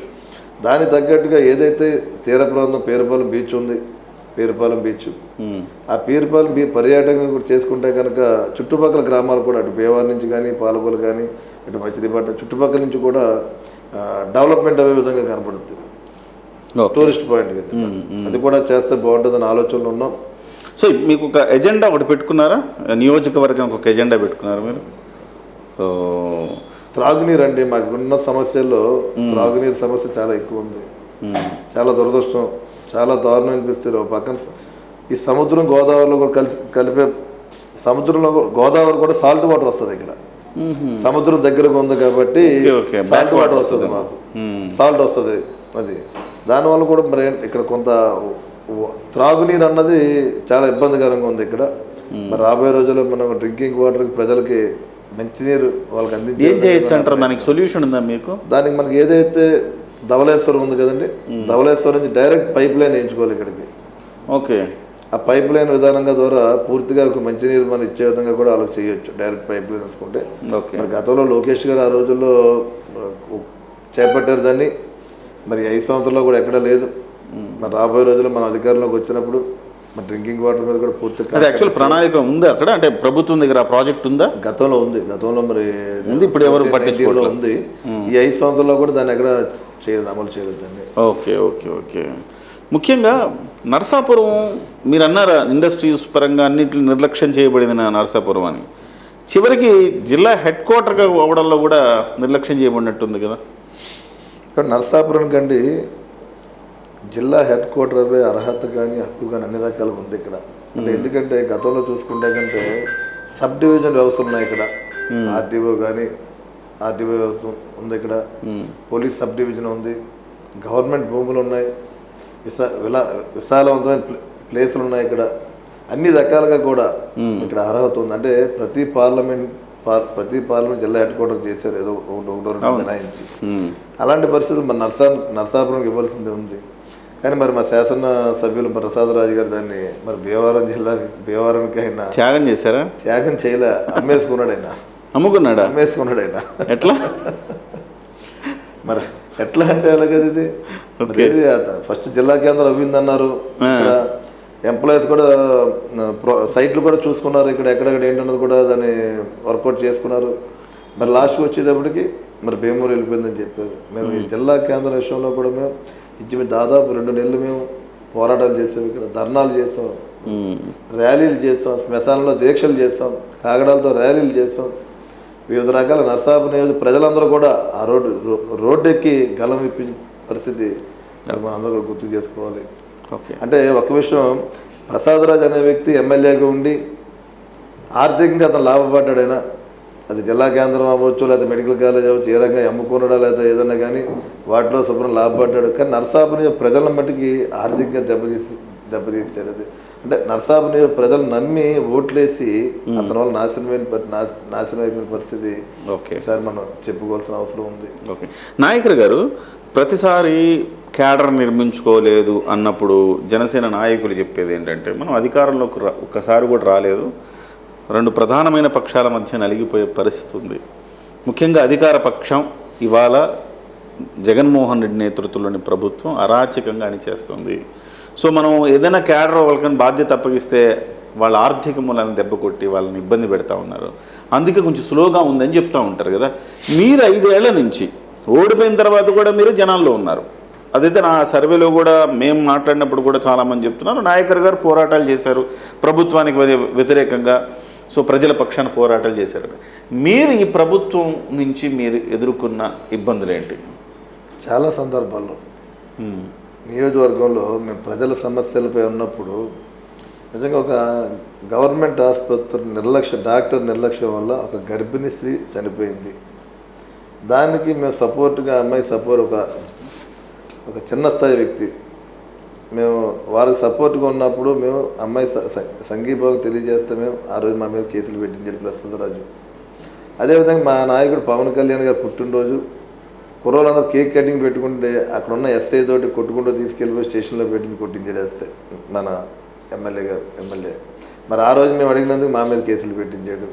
దానికి తగ్గట్టుగా ఏదైతే తీర ప్రాంతం పేరుపాలెం బీచ్ ఉంది, పేరుపాలెం బీచ్, ఆ పేరుపాలెం పర్యాటకం కూడా చేసుకుంటే కనుక చుట్టుపక్కల గ్రామాలు కూడా అటు భీమవరం నుంచి కానీ, పాలకొల్లు కానీ, ఇటు మచిలీపట్నం చుట్టుపక్కల నుంచి కూడా డెవలప్మెంట్ అయ్యే విధంగా కనపడుతుంది. టూరిస్ట్ పాయింట్ అది కూడా చేస్తే బాగుంటుందని ఆలోచనలు ఉన్నాం. సో మీకు ఒక ఎజెండా ఒకటి పెట్టుకున్నారా? నియోజకవర్గానికి ఒక ఎజెండా పెట్టుకున్నారా మీరు? సో త్రాగునీరు అండి, మాకు ఉన్న సమస్యల్లో త్రాగునీరు సమస్య చాలా ఎక్కువ ఉంది. చాలా దురదృష్టం, చాలా దారుణం అనిపిస్తుంది. ఒక పక్కన ఈ సముద్రం గోదావరిలో కూడా కలిపే సముద్రంలో గోదావరి కూడా సాల్ట్ వాటర్ వస్తుంది ఇక్కడ. సముద్రం దగ్గరకు ఉంది కాబట్టి సాల్ట్ వాటర్ వస్తుంది, మాకు సాల్ట్ వస్తుంది. అది దానివల్ల కూడా మరి ఇక్కడ కొంత త్రాగునీరు అన్నది చాలా ఇబ్బందికరంగా ఉంది ఇక్కడ. మరి రాబోయే రోజుల్లో మనం డ్రింకింగ్ వాటర్ ప్రజలకి మంచినీరు వాళ్ళకి అందించి ఏం చేయొచ్చు అంటారు? దానికి సొల్యూషన్ ఉందా మీకు? దానికి మనకి ఏదైతే ధవళేశ్వరం ఉంది కదండి, ధవళేశ్వరం నుంచి డైరెక్ట్ పైప్ లైన్ వేయించుకోవాలి ఇక్కడికి. ఓకే, ఆ పైప్ లైన్ విధానంగా ద్వారా పూర్తిగా ఒక మంచినీరు మనం ఇచ్చే విధంగా కూడా అలా చేయొచ్చు, డైరెక్ట్ పైప్ లైన్ వేసుకుంటే. మరి గతంలో లోకేష్ గారు ఆ రోజుల్లో చేపట్టారు దాన్ని. మరి 5 సంవత్సరాల్లో కూడా ఎక్కడా లేదు. మరి రాబోయే రోజుల్లో మన అధికారంలోకి వచ్చినప్పుడు మరి డ్రింకింగ్ వాటర్ మీద కూడా పూర్తిగా యాక్చువల్ ప్రణాళిక ఉందా అక్కడ? అంటే ప్రభుత్వం దగ్గర ఆ ప్రాజెక్ట్ ఉందా? గతంలో ఉంది, గతంలో మరి ఉంది, ఇప్పుడు ఎవరు పట్టించుకోవట్లేదు ఉంది. ఈ 5 సంవత్సరాల్లో కూడా దాన్ని ఎక్కడ చేయలేదు, అమలు చేయలేదు దాన్ని. Okay okay okay. ముఖ్యంగా నరసాపురం మీరు అన్నారా ఇండస్ట్రీస్ పరంగా అన్నింటిని నిర్లక్ష్యం చేయబడింది నా నరసాపురం అని. చివరికి జిల్లా హెడ్ క్వార్టర్గా అవ్వడంలో కూడా నిర్లక్ష్యం చేయబడినట్టుంది కదా. ఇక్కడ నరసాపురం కండి జిల్లా హెడ్ క్వార్టర్ అవే అర్హత కానీ హక్కు కానీ అన్ని రకాలుగా ఉంది ఇక్కడ. అంటే ఎందుకంటే గతంలో చూసుకుంటే కంటే సబ్ డివిజన్ వ్యవస్థలు ఉన్నాయి ఇక్కడ. ఆర్డీఓ కానీ ఆర్డీఓ వ్యవస్థ ఉంది ఇక్కడ, పోలీస్ సబ్ డివిజన్ ఉంది, గవర్నమెంట్ భూములు ఉన్నాయి, విశాలవంతమైన ప్లేసులు ఉన్నాయి ఇక్కడ. అన్ని రకాలుగా కూడా ఇక్కడ అర్హత ఉంది. అంటే ప్రతి పార్లమెంట్ జిల్లా హెడ్ క్వార్టర్ చేశారు, ఏదో ఒకటో మినాయించి. అలాంటి పరిస్థితులు మన నరసాపురంకి ఇవ్వాల్సింది ఉంది. కానీ మరి మా శాసన సభ్యులు ప్రసాదరాజు గారు దాన్ని మరి భీమవరానికి అయినా త్యాగం చేశారా? త్యాగం చేయలే, అమ్మేసుకున్నాడు ఆయన. అమ్మేసుకున్నాడు ఆయన. ఎట్లా మరి ఎట్లా అంటే అలాగది ఇది ఫస్ట్ జిల్లా కేంద్రం అవ్విందన్నారు. ఇక్కడ ఎంప్లాయీస్ కూడా సైట్లు కూడా చూసుకున్నారు, ఇక్కడ ఎక్కడెక్కడ ఏంటన్నది కూడా దాన్ని వర్కౌట్ చేసుకున్నారు. మరి లాస్ట్కి వచ్చేటప్పటికి మరి భీమవరం వెళ్ళిపోయిందని చెప్పారు. మేము ఈ జిల్లా కేంద్రం విషయంలో కూడా మేము దాదాపు 2 నెలలు మేము పోరాటాలు చేసాం, ఇక్కడ ధర్నాలు చేసాం, ర్యాలీలు చేస్తాం, శ్మశానంలో దీక్షలు చేస్తాం, కాగడాలతో ర్యాలీలు చేస్తాం. వివిధ రకాల నరసాపురం నియోజక ప్రజలందరూ కూడా ఆ రోడ్డు ఎక్కి గలం విప్పించిన పరిస్థితి మనందరూ గుర్తు చేసుకోవాలి. అంటే ఒక విషయం, ప్రసాదరాజు అనే వ్యక్తి ఎమ్మెల్యేగా ఉండి ఆర్థికంగా అతను లాభపడ్డాడైనా, అది జిల్లా కేంద్రం అవ్వచ్చు, లేకపోతే మెడికల్ కాలేజ్ అవ్వచ్చు, ఏ రకంగా అమ్ముకున్నాడా లేదా ఏదన్నా కానీ వాటిలో శుభ్రం లాభపడ్డాడు. కానీ నరసాపురం ప్రజల మట్టికి ఆర్థికంగా దెబ్బతీసాడు. అది అంటే నరసాపురం ప్రజలు నమ్మి ఓట్లేసి అతని వల్ల నాశనం అయిపోయిన పరిస్థితి సార్ మనం చెప్పుకోవాల్సిన అవసరం ఉంది. ఓకే, నాయకుడు గారు ప్రతిసారి క్యాడర్ నిర్మించుకోలేదు అన్నప్పుడు జనసేన నాయకులు చెప్పేది ఏంటంటే మనం అధికారంలోకి ఒక్కసారి కూడా రాలేదు, రెండు ప్రధానమైన పక్షాల మధ్య నలిగిపోయే పరిస్థితి ఉంది. ముఖ్యంగా అధికార పక్షం ఇవాళ జగన్మోహన్ రెడ్డి నేతృత్వంలోని ప్రభుత్వం అరాచకంగా అణిచేస్తుంది. సో మనం ఏదైనా క్యాడర్ వాళ్ళకని బాధ్యత అప్పగిస్తే వాళ్ళ ఆర్థిక మూలాన్ని దెబ్బ కొట్టి వాళ్ళని ఇబ్బంది పెడతా ఉన్నారు. అందుకే కొంచెం స్లోగా ఉందని చెప్తూ ఉంటారు కదా. మీరు 5 ఏళ్ల నుంచి ఓడిపోయిన తర్వాత కూడా మీరు జనాల్లో ఉన్నారు. అదైతే నా సర్వేలో కూడా మేము మాట్లాడినప్పుడు కూడా చాలామంది చెప్తున్నారు. నాయకర్ గారు పోరాటాలు చేశారు ప్రభుత్వానికి వ్యతిరేకంగా. సో ప్రజల పక్షాన పోరాటాలు చేశారు. మీరు ఈ ప్రభుత్వం నుంచి మీరు ఎదుర్కొన్న ఇబ్బందులు ఏంటి? చాలా సందర్భాల్లో నియోజకవర్గంలో మేము ప్రజల సమస్యలపై ఉన్నప్పుడు నిజంగా ఒక గవర్నమెంట్ ఆసుపత్రి డాక్టర్ నిర్లక్ష్యం వల్ల ఒక గర్భిణీ స్త్రీ చనిపోయింది. దానికి మేము సపోర్ట్గా అమ్మాయి ఒక చిన్న స్థాయి వ్యక్తి మేము వారికి సపోర్ట్గా ఉన్నప్పుడు మేము అమ్మాయి సంఘీభావం తెలియజేస్తే మేము ఆ రోజు మా మీద కేసులు పెట్టించాడు ప్రస్తుతరాజు. అదేవిధంగా మా నాయకుడు పవన్ కళ్యాణ్ గారు పుట్టినరోజు కుర్రోళ్ళందరూ కేక్ కటింగ్ పెట్టుకుంటే అక్కడ ఉన్న ఎస్ఐ తోటి కొట్టుకుంటూ తీసుకెళ్ళిపోయి స్టేషన్లో పెట్టి కొట్టించాడు ఎస్ఐ మన ఎమ్మెల్యే. మరి ఆ రోజు మేము అడిగినందుకు మా మీద కేసులు పెట్టించాడు.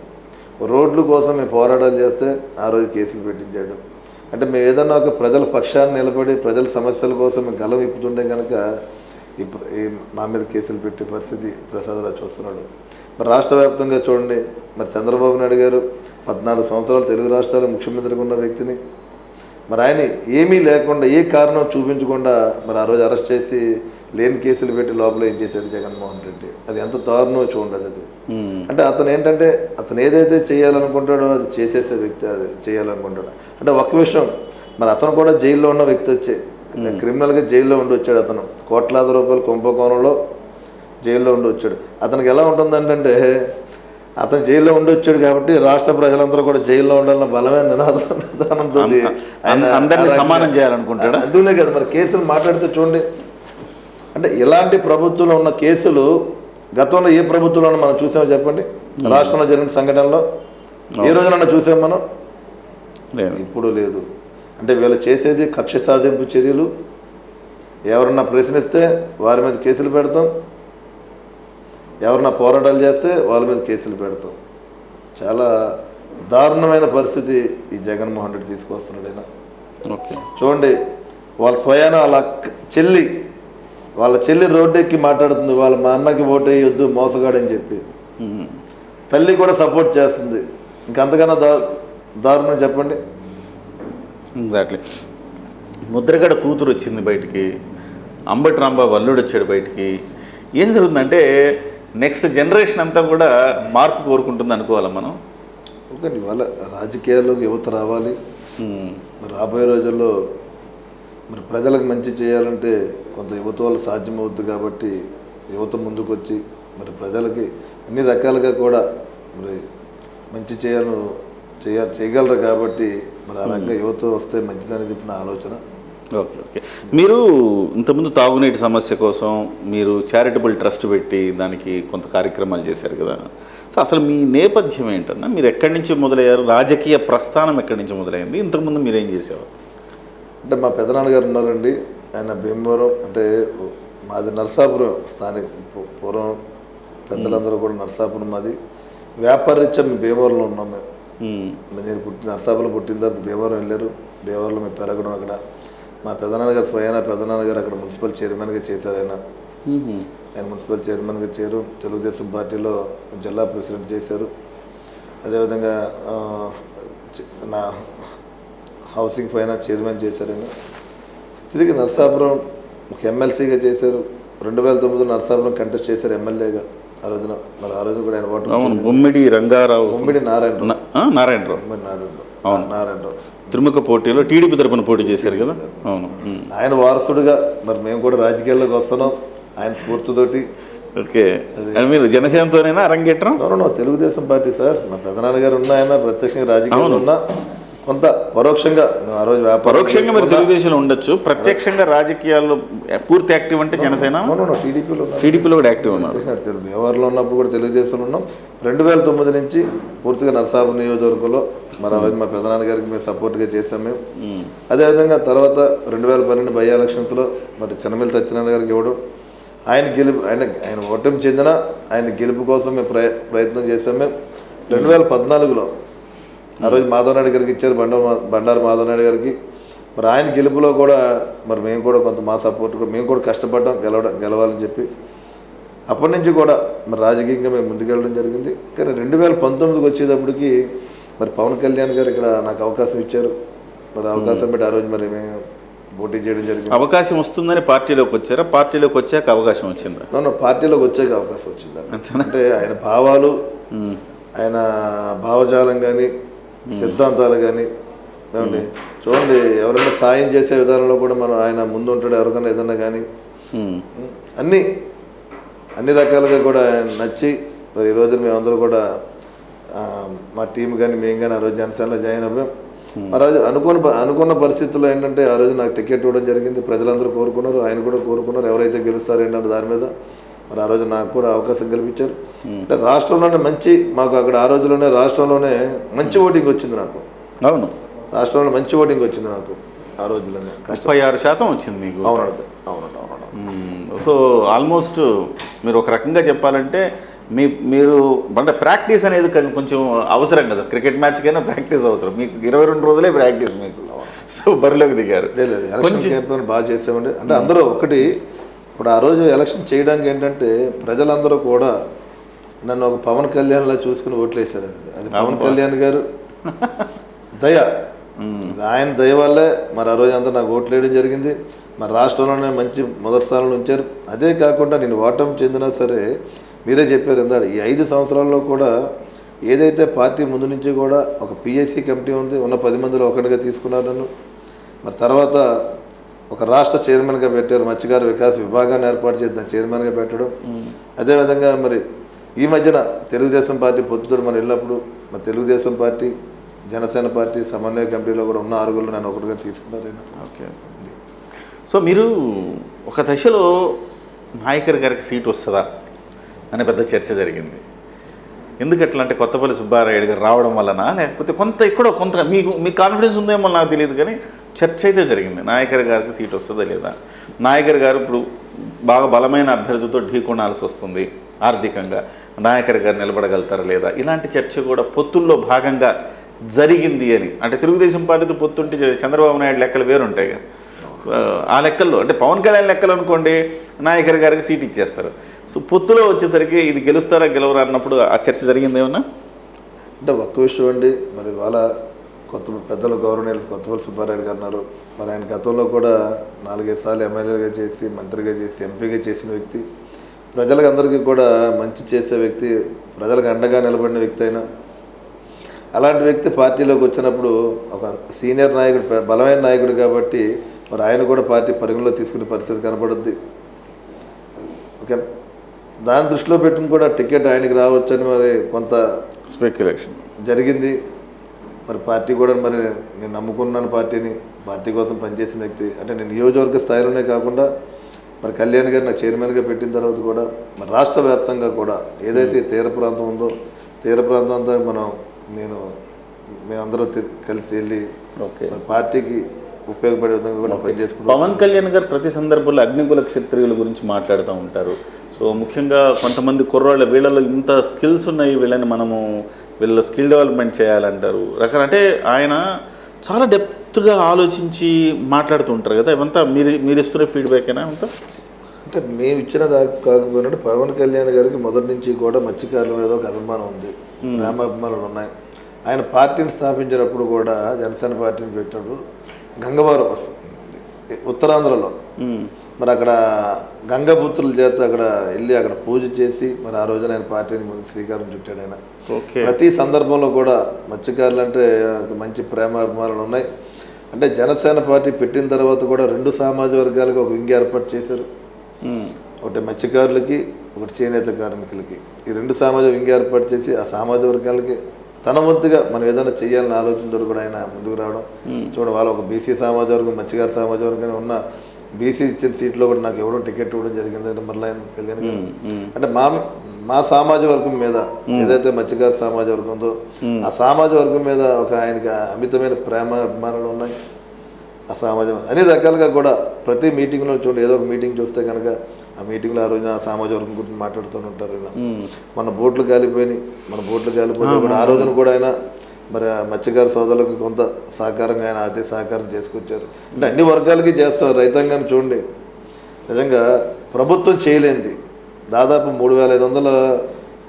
రోడ్ల కోసం మేము పోరాటాలు చేస్తే ఆ రోజు కేసులు పెట్టించాడు. అంటే మేము ఏదన్నా ఒక ప్రజల పక్షాన్ని నిలబడి ప్రజల సమస్యల కోసం మేము గలం ఇప్పుతుంటే కనుక మా మీద కేసులు పెట్టే పరిస్థితి ప్రసాదరావు చూస్తున్నాడు. మరి రాష్ట్ర వ్యాప్తంగా చూడండి, మరి చంద్రబాబు నాయుడు గారు 14 సంవత్సరాలు తెలుగు రాష్ట్రాల ముఖ్యమంత్రిగా ఉన్న వ్యక్తిని మరి ఆయన ఏమీ లేకుండా ఏ కారణం చూపించకుండా మరి ఆ రోజు అరెస్ట్ చేసి లేని కేసులు పెట్టి లోపల ఏం చేశాడు జగన్మోహన్ రెడ్డి. అది ఎంత దారుణమో చూడండి. అది అంటే అతను ఏదైతే చేయాలనుకుంటాడో అది చేసేసే వ్యక్తి, అది చేయాలనుకుంటాడు. అంటే ఒక విషయం, మరి అతను కూడా జైల్లో ఉన్న వ్యక్తి వచ్చే క్రిమినల్గా జైల్లో ఉండి వచ్చాడు. అతను కోట్లాది రూపాయల కుంభకోణంలో జైల్లో ఉండి వచ్చాడు. అతనికి ఎలా ఉంటుందంటే అతను జైల్లో ఉండి వచ్చాడు కాబట్టి రాష్ట్ర ప్రజలందరూ కూడా జైల్లో ఉండాలన్న బలమైన నినాదంతో అందరినీ సమానం చేయాలనుకుంటాడు. అందుకే కదా మరి కేసులు మాట్లాడితే చూడండి. అంటే ఇలాంటి ప్రభుత్వంలో ఉన్న కేసులు గతంలో ఏ ప్రభుత్వంలో మనం చూసామో చెప్పండి. రాష్ట్రంలో జరిగిన సంఘటనలో ఏ రోజునన్నా చూసాం మనం? ఇప్పుడు లేదు. అంటే వీళ్ళు చేసేది కక్ష సాధింపు చర్యలు. ఎవరన్నా ప్రశ్నిస్తే వారి మీద కేసులు పెడతాం, ఎవరన్నా పోరాటాలు చేస్తే వాళ్ళ మీద కేసులు పెడతాం. చాలా దారుణమైన పరిస్థితి ఈ జగన్మోహన్ రెడ్డి తీసుకొస్తున్నాడు. ఆయన చూడండి, వాళ్ళ స్వయాన వాళ్ళ చెల్లి రోడ్డెక్కి మాట్లాడుతుంది, మా అన్నకి ఓటు వేయొద్దు మోసగాడని చెప్పి. తల్లి కూడా సపోర్ట్ చేస్తుంది. ఇంకంతకన్నా దారుణం చెప్పండి. ఎగ్జాక్ట్లీ. ముద్రగడ కూతురు వచ్చింది బయటికి, అంబటి రాంబాబు అల్లుడు వచ్చాడు బయటికి. ఏం జరుగుతుందంటే నెక్స్ట్ జనరేషన్ అంతా కూడా మార్పు కోరుకుంటుంది అనుకోవాలి మనం. ఒకటి వాళ్ళ రాజకీయాల్లోకి యువత రావాలి. మరి రాబోయే రోజుల్లో మరి ప్రజలకు మంచి చేయాలంటే కొంత యువత వల్ల సాధ్యమవుతుంది. కాబట్టి యువత ముందుకు వచ్చి మరి ప్రజలకి అన్ని రకాలుగా కూడా మరి మంచి చేయగలరు. కాబట్టి మరి ఆ రకంగా యువత వస్తే మంచిదని చెప్పిన ఆలోచన. ఓకే. మీరు ఇంతకుముందు తాగునీటి సమస్య కోసం మీరు చారిటబుల్ ట్రస్ట్ పెట్టి దానికి కొంత కార్యక్రమాలు చేశారు కదా. సో అసలు మీ నేపథ్యం ఏంటన్నా? మీరు ఎక్కడి నుంచి మొదలయ్యారు? రాజకీయ ప్రస్థానం ఎక్కడి నుంచి మొదలైంది? ఇంతకుముందు మీరు ఏం చేసేవారు? అంటే మా పెదనాన్నగారు ఉన్నారండి. ఆయన భీమవరం, అంటే మాది నరసాపురం స్థానిక. పూర్వం పెద్దలందరూ కూడా నరసాపురం మాది. వ్యాపారరీత్యా మేము భీమవరంలో ఉన్నాం. నేను నరసాపురం పుట్టిన తర్వాత భీమవరం వెళ్ళారు. భీమవరంలో మేము పెరగడం అక్కడ. మా పెదనాన్నగారు పెదనాన్నగారు అక్కడ మున్సిపల్ చైర్మన్గా చేశారు. ఆయన మున్సిపల్ చైర్మన్గా చేరు. తెలుగుదేశం పార్టీలో జిల్లా ప్రెసిడెంట్ చేశారు. అదేవిధంగా నా హౌసింగ్ ఫైనాన్స్ చైర్మన్ చేశారు. ఆయన తిరిగి నరసాపురం ఒక ఎమ్మెల్సీగా చేశారు. 2009లో నరసాపురం కంటెస్ట్ చేశారు ఎమ్మెల్యేగా. ఆ రోజున మరి ఆ రోజు కూడా ఆయన ఓటర్ బొమ్మిడి నారాయణరావు తిరుమక పోటీలో టీడీపీ తరపున పోటీ చేశారు కదా. అవును, ఆయన వారసుడుగా మరి మేము కూడా రాజకీయాల్లోకి వస్తున్నాం ఆయన స్ఫూర్తితోటి. ఓకే. మీరు జనసేనతోనైనా అరంగేట్రం? Telugu Desam party sir. మా పెదనాన్నగారు ఉన్న ఆయన ప్రత్యక్షంగా రాజకీయాల్లో ఉన్నా, కొంత పరోక్షంగా ఆ రోజు పరోక్షంగా మీరు తెలుగుదేశంలో ఉండొచ్చు, ప్రత్యక్షంగా రాజకీయాల్లో పూర్తి యాక్టివ్ అంటే జనసేన. టీడీపీలో కూడా యాక్టివ్ ఉన్నారు. వ్యవహారంలో ఉన్నప్పుడు కూడా తెలుగుదేశంలో ఉన్నాం. 2009 నుంచి పూర్తిగా నరసాపురం నియోజకవర్గంలో మరి ఆ రోజు మా పెదనాన్నగారికి మేము సపోర్ట్గా చేసాం మేము. అదేవిధంగా తర్వాత 2012 బై ఎలక్షన్స్లో మరి చెన్నమల్లి సత్యనారాయణ గారికి ఇవ్వడం, ఆయన ఓటమి చెందిన ఆయన గెలుపు కోసం మేము ప్రయత్నం చేసాం. మేము 2014లో ఆ రోజు మాధవ్ నాయుడు గారికి ఇచ్చారు, బండారు మాధవ్ నాయుడు గారికి. మరి ఆయన గెలుపులో కూడా మరి మేము కూడా కొంత మా సపోర్ట్ కూడా మేము కూడా కష్టపడ్డాం గెలవాలని చెప్పి. అప్పటి నుంచి కూడా మరి రాజకీయంగా మేము ముందుకెళ్ళడం జరిగింది. కానీ 2019కి వచ్చేటప్పటికి మరి పవన్ కళ్యాణ్ గారు ఇక్కడ నాకు అవకాశం ఇచ్చారు. మరి అవకాశం పెట్టి ఆ రోజు మరి మేము పోటీ చేయడం జరిగింది. అవకాశం వస్తుందని పార్టీలోకి వచ్చారా? పార్టీలోకి వచ్చాక అవకాశం వచ్చిందా? నన్ను పార్టీలోకి వచ్చాక అవకాశం వచ్చింది. అంటే ఆయన భావాలు, ఆయన భావజాలం కానీ, సిద్ధాంతాలు కానీ ఏమండి చూడండి, ఎవరైనా సాయం చేసే విధానంలో కూడా మనం ఆయన ముందు ఉంటాడు. ఎవరికైనా ఏదన్నా కానీ అన్ని రకాలుగా కూడా ఆయన నచ్చి మరి ఈ రోజున మేమందరూ కూడా మా టీం కానీ మేము కానీ ఆ రోజు జనసేనలో జాయిన్ అవ్వాం. ఆ రోజు అనుకున్న పరిస్థితుల్లో ఏంటంటే ఆ రోజు నాకు టికెట్ ఇవ్వడం జరిగింది. ప్రజలందరూ కోరుకున్నారు, ఆయన కూడా కోరుకున్నారు ఎవరైతే గెలుస్తారో ఏంటంటే దాని మీద. మరి ఆ రోజు నాకు కూడా అవకాశం కల్పించారు. అంటే రాష్ట్రంలోనే మాకు అక్కడ ఆ రోజుల్లోనే రాష్ట్రంలోనే మంచి ఓటింగ్ వచ్చింది నాకు. అవును, రాష్ట్రంలో మంచి ఓటింగ్ వచ్చింది నాకు ఆ రోజుల్లోనే. 36% వచ్చింది మీకు. అవునండి. సో ఆల్మోస్ట్ మీరు ఒక రకంగా చెప్పాలంటే మీరు అంటే ప్రాక్టీస్ అనేది కొంచెం అవసరం కదా. క్రికెట్ మ్యాచ్కైనా ప్రాక్టీస్ అవసరం. మీకు 22 రోజులే ప్రాక్టీస్ మీకు. సో బరిలోకి దిగారు. ఎలక్షన్ క్యాంపెయిన్ బాగా చేసామండి. అంటే అందరూ ఒకటి ఇప్పుడు ఆ రోజు ఎలక్షన్ చేయడానికి ఏంటంటే ప్రజలందరూ కూడా నన్ను ఒక పవన్ కళ్యాణ్లా చూసుకుని ఓట్లేశారు. అది పవన్ కళ్యాణ్ గారు దయ, ఆయన దయ వల్లే మరి ఆ రోజు అంతా నాకు ఓట్లు వేయడం జరిగింది. మరి రాష్ట్రంలోనే మంచి మొదటి స్థానంలో ఉంచారు. అదే కాకుండా నేను ఓటమి చెందినా సరే మీరే చెప్పారు ఇందాక ఈ 5 సంవత్సరాల్లో కూడా ఏదైతే పార్టీ ముందు నుంచి కూడా ఒక పిఎస్సి కమిటీ ఉంది, ఉన్న 10 మందిలో ఒకటిగా తీసుకున్నారు నన్ను. మరి తర్వాత ఒక రాష్ట్ర చైర్మన్గా పెట్టారు, మత్స్యకార వికాస విభాగాన్ని ఏర్పాటు చేసి దాన్ని చైర్మన్గా పెట్టడం. అదేవిధంగా మరి ఈ మధ్యన తెలుగుదేశం పార్టీ పొత్తుతో మనం వెళ్ళినప్పుడు మరి తెలుగుదేశం పార్టీ, జనసేన పార్టీ సమన్వయ కమిటీలో కూడా ఉన్న 6 నన్ను ఒకటిగా తీసుకున్నారు. ఓకే. సో మీరు ఒక దశలో నాయకర్ గారికి సీట్ వస్తుందా అనే పెద్ద చర్చ జరిగింది. ఎందుకట్లా అంటే కొత్తపల్లి సుబ్బారాయుడు గారు రావడం వలన, లేకపోతే కొంత మీకు కాన్ఫిడెన్స్ ఉందేమో నాకు తెలియదు, కానీ చర్చ అయితే జరిగింది. నాయకర్ గారికి సీట్ వస్తుందా లేదా, నాయకర్ గారు ఇప్పుడు బాగా బలమైన అభ్యర్థితో ఢీకొనాల్సి వస్తుంది ఆర్థికంగా, నాయకర్ గారు నిలబడగలుగుతారా లేదా, ఇలాంటి చర్చ కూడా పొత్తుల్లో భాగంగా జరిగింది అని. అంటే తెలుగుదేశం పార్టీతో పొత్తుంటే చంద్రబాబు నాయుడు లెక్కలు వేరుంటాయి కదా. ఆ లెక్కల్లో అంటే పవన్ కళ్యాణ్ లెక్కలు అనుకోండి నాయకర్ గారికి సీట్ ఇచ్చేస్తారు. సో పొత్తులో వచ్చేసరికి ఇది గెలుస్తారా గెలవరా అన్నప్పుడు ఆ చర్చ జరిగింది ఏమన్నా? అంటే ఒక్క విషయం అండి, మరి వాళ్ళ పెద్దలు గౌరవనీయులు కొత్తపల్లి సుబ్బారాయుడు గారు ఉన్నారు. మరి ఆయన గతంలో కూడా 4-5 సార్లు ఎమ్మెల్యేగా చేసి, మంత్రిగా చేసి, ఎంపీగా చేసిన వ్యక్తి, ప్రజలకు అందరికీ కూడా మంచి చేసే వ్యక్తి, ప్రజలకు అండగా నిలబడిన వ్యక్తి అయినా. అలాంటి వ్యక్తి పార్టీలోకి వచ్చినప్పుడు ఒక సీనియర్ నాయకుడు, బలమైన నాయకుడు కాబట్టి మరి ఆయన కూడా పార్టీ పరిగణలో తీసుకునే పరిస్థితి కనపడుద్ది. ఓకే, దాన్ని దృష్టిలో పెట్టుకుని కూడా టికెట్ ఆయనకి రావచ్చని మరి కొంత స్పెక్యులేషన్ జరిగింది. మరి పార్టీ కూడా మరి నేను నమ్ముకున్నాను పార్టీని, పార్టీ కోసం పనిచేసిన వ్యక్తి. అంటే నేను నియోజకవర్గ స్థాయిలోనే కాకుండా మరి కళ్యాణ్ గారు నాకు చైర్మన్గా పెట్టిన తర్వాత కూడా మరి రాష్ట్ర వ్యాప్తంగా కూడా ఏదైతే తీర ప్రాంతం ఉందో తీర ప్రాంతం అంతా మేమందరూ కలిసి వెళ్ళి పార్టీకి ఉపయోగపడే విధంగా కూడా పనిచేసుకుంటాం. పవన్ కళ్యాణ్ గారు ప్రతి సందర్భంలో అగ్నికుల క్షత్రియుల గురించి మాట్లాడుతూ ఉంటారు. సో ముఖ్యంగా కొంతమంది కుర్రాళ్ళ వీళ్ళలో ఇంత స్కిల్స్ ఉన్నాయి, వీళ్ళ స్కిల్ డెవలప్మెంట్ చేయాలంటారు. అంటే ఆయన చాలా డెప్త్గా ఆలోచించి మాట్లాడుతూ ఉంటారు కదా. ఇవంతా మీరు ఇస్తున్న ఫీడ్బ్యాక్ అయినా అంతా? అంటే మేము ఇచ్చిన కాకపోయినట్టు పవన్ కళ్యాణ్ గారికి మొదటి నుంచి కూడా మత్స్యకారుల మీద ఒక అభిమానం ఉంది, ప్రేమాభిమానాలు ఉన్నాయి. ఆయన పార్టీని స్థాపించినప్పుడు కూడా జనసేన పార్టీని పెట్టినప్పుడు గంగవరం ఉత్తరాంధ్రలో మరి అక్కడ గంగపుత్రుల చేత అక్కడ వెళ్ళి అక్కడ పూజ చేసి మరి ఆ రోజున ఆయన పార్టీని ముందు శ్రీకారం చుట్టాడు. ఆయన ప్రతి సందర్భంలో కూడా మత్స్యకారులు అంటే మంచి ప్రేమ అభిమానాలు ఉన్నాయి. అంటే జనసేన పార్టీ పెట్టిన తర్వాత కూడా 2 సామాజిక వర్గాలకు ఒక వింగ్ ఏర్పాటు చేశారు. ఒకటి మత్స్యకారులకి, ఒకటి చేనేత కార్మికులకి. ఈ 2 సామాజిక వింగ్ ఏర్పాటు చేసి ఆ సామాజిక వర్గాలకి తన వంతుగా మనం ఏదైనా చేయాలని ఆలోచనతో కూడా ఆయన ముందుకు రావడం. చూడండి, వాళ్ళు ఒక బీసీ సామాజిక వర్గం, మత్స్యకార సామాజిక వర్గం ఉన్న బీసీ ఇచ్చిన సీట్లో కూడా నాకు ఇవ్వడం, టికెట్ ఇవ్వడం జరిగింది మరలా ఆయన కళ్యాణ్ గారు. అంటే మా సామాజిక వర్గం మీద ఏదైతే మత్స్యకార సామాజిక వర్గం ఉందో ఆ సామాజిక వర్గం మీద ఒక ఆయనకి అమితమైన ప్రేమ అభిమానాలు ఉన్నాయి. ఆ సామాజిక అన్ని రకాలుగా కూడా ప్రతి మీటింగ్లో చూడండి, ఏదో ఒక మీటింగ్ చూస్తే కనుక ఆ మీటింగ్లో ఆ రోజున సామాజిక వర్గం గురించి మాట్లాడుతూ ఉంటారు ఇలా. మన బోట్లు కాలిపోయినాయి, కూడా ఆ రోజున కూడా ఆయన మరి ఆ మత్స్యకార సోదరులకు కొంత సహకారంగా ఆయన అతి సహకారం చేసుకొచ్చారు. అంటే అన్ని వర్గాలకి చేస్తున్నారు. రైతాంగాన్ని చూడండి, నిజంగా ప్రభుత్వం చేయలేంది దాదాపు 3,500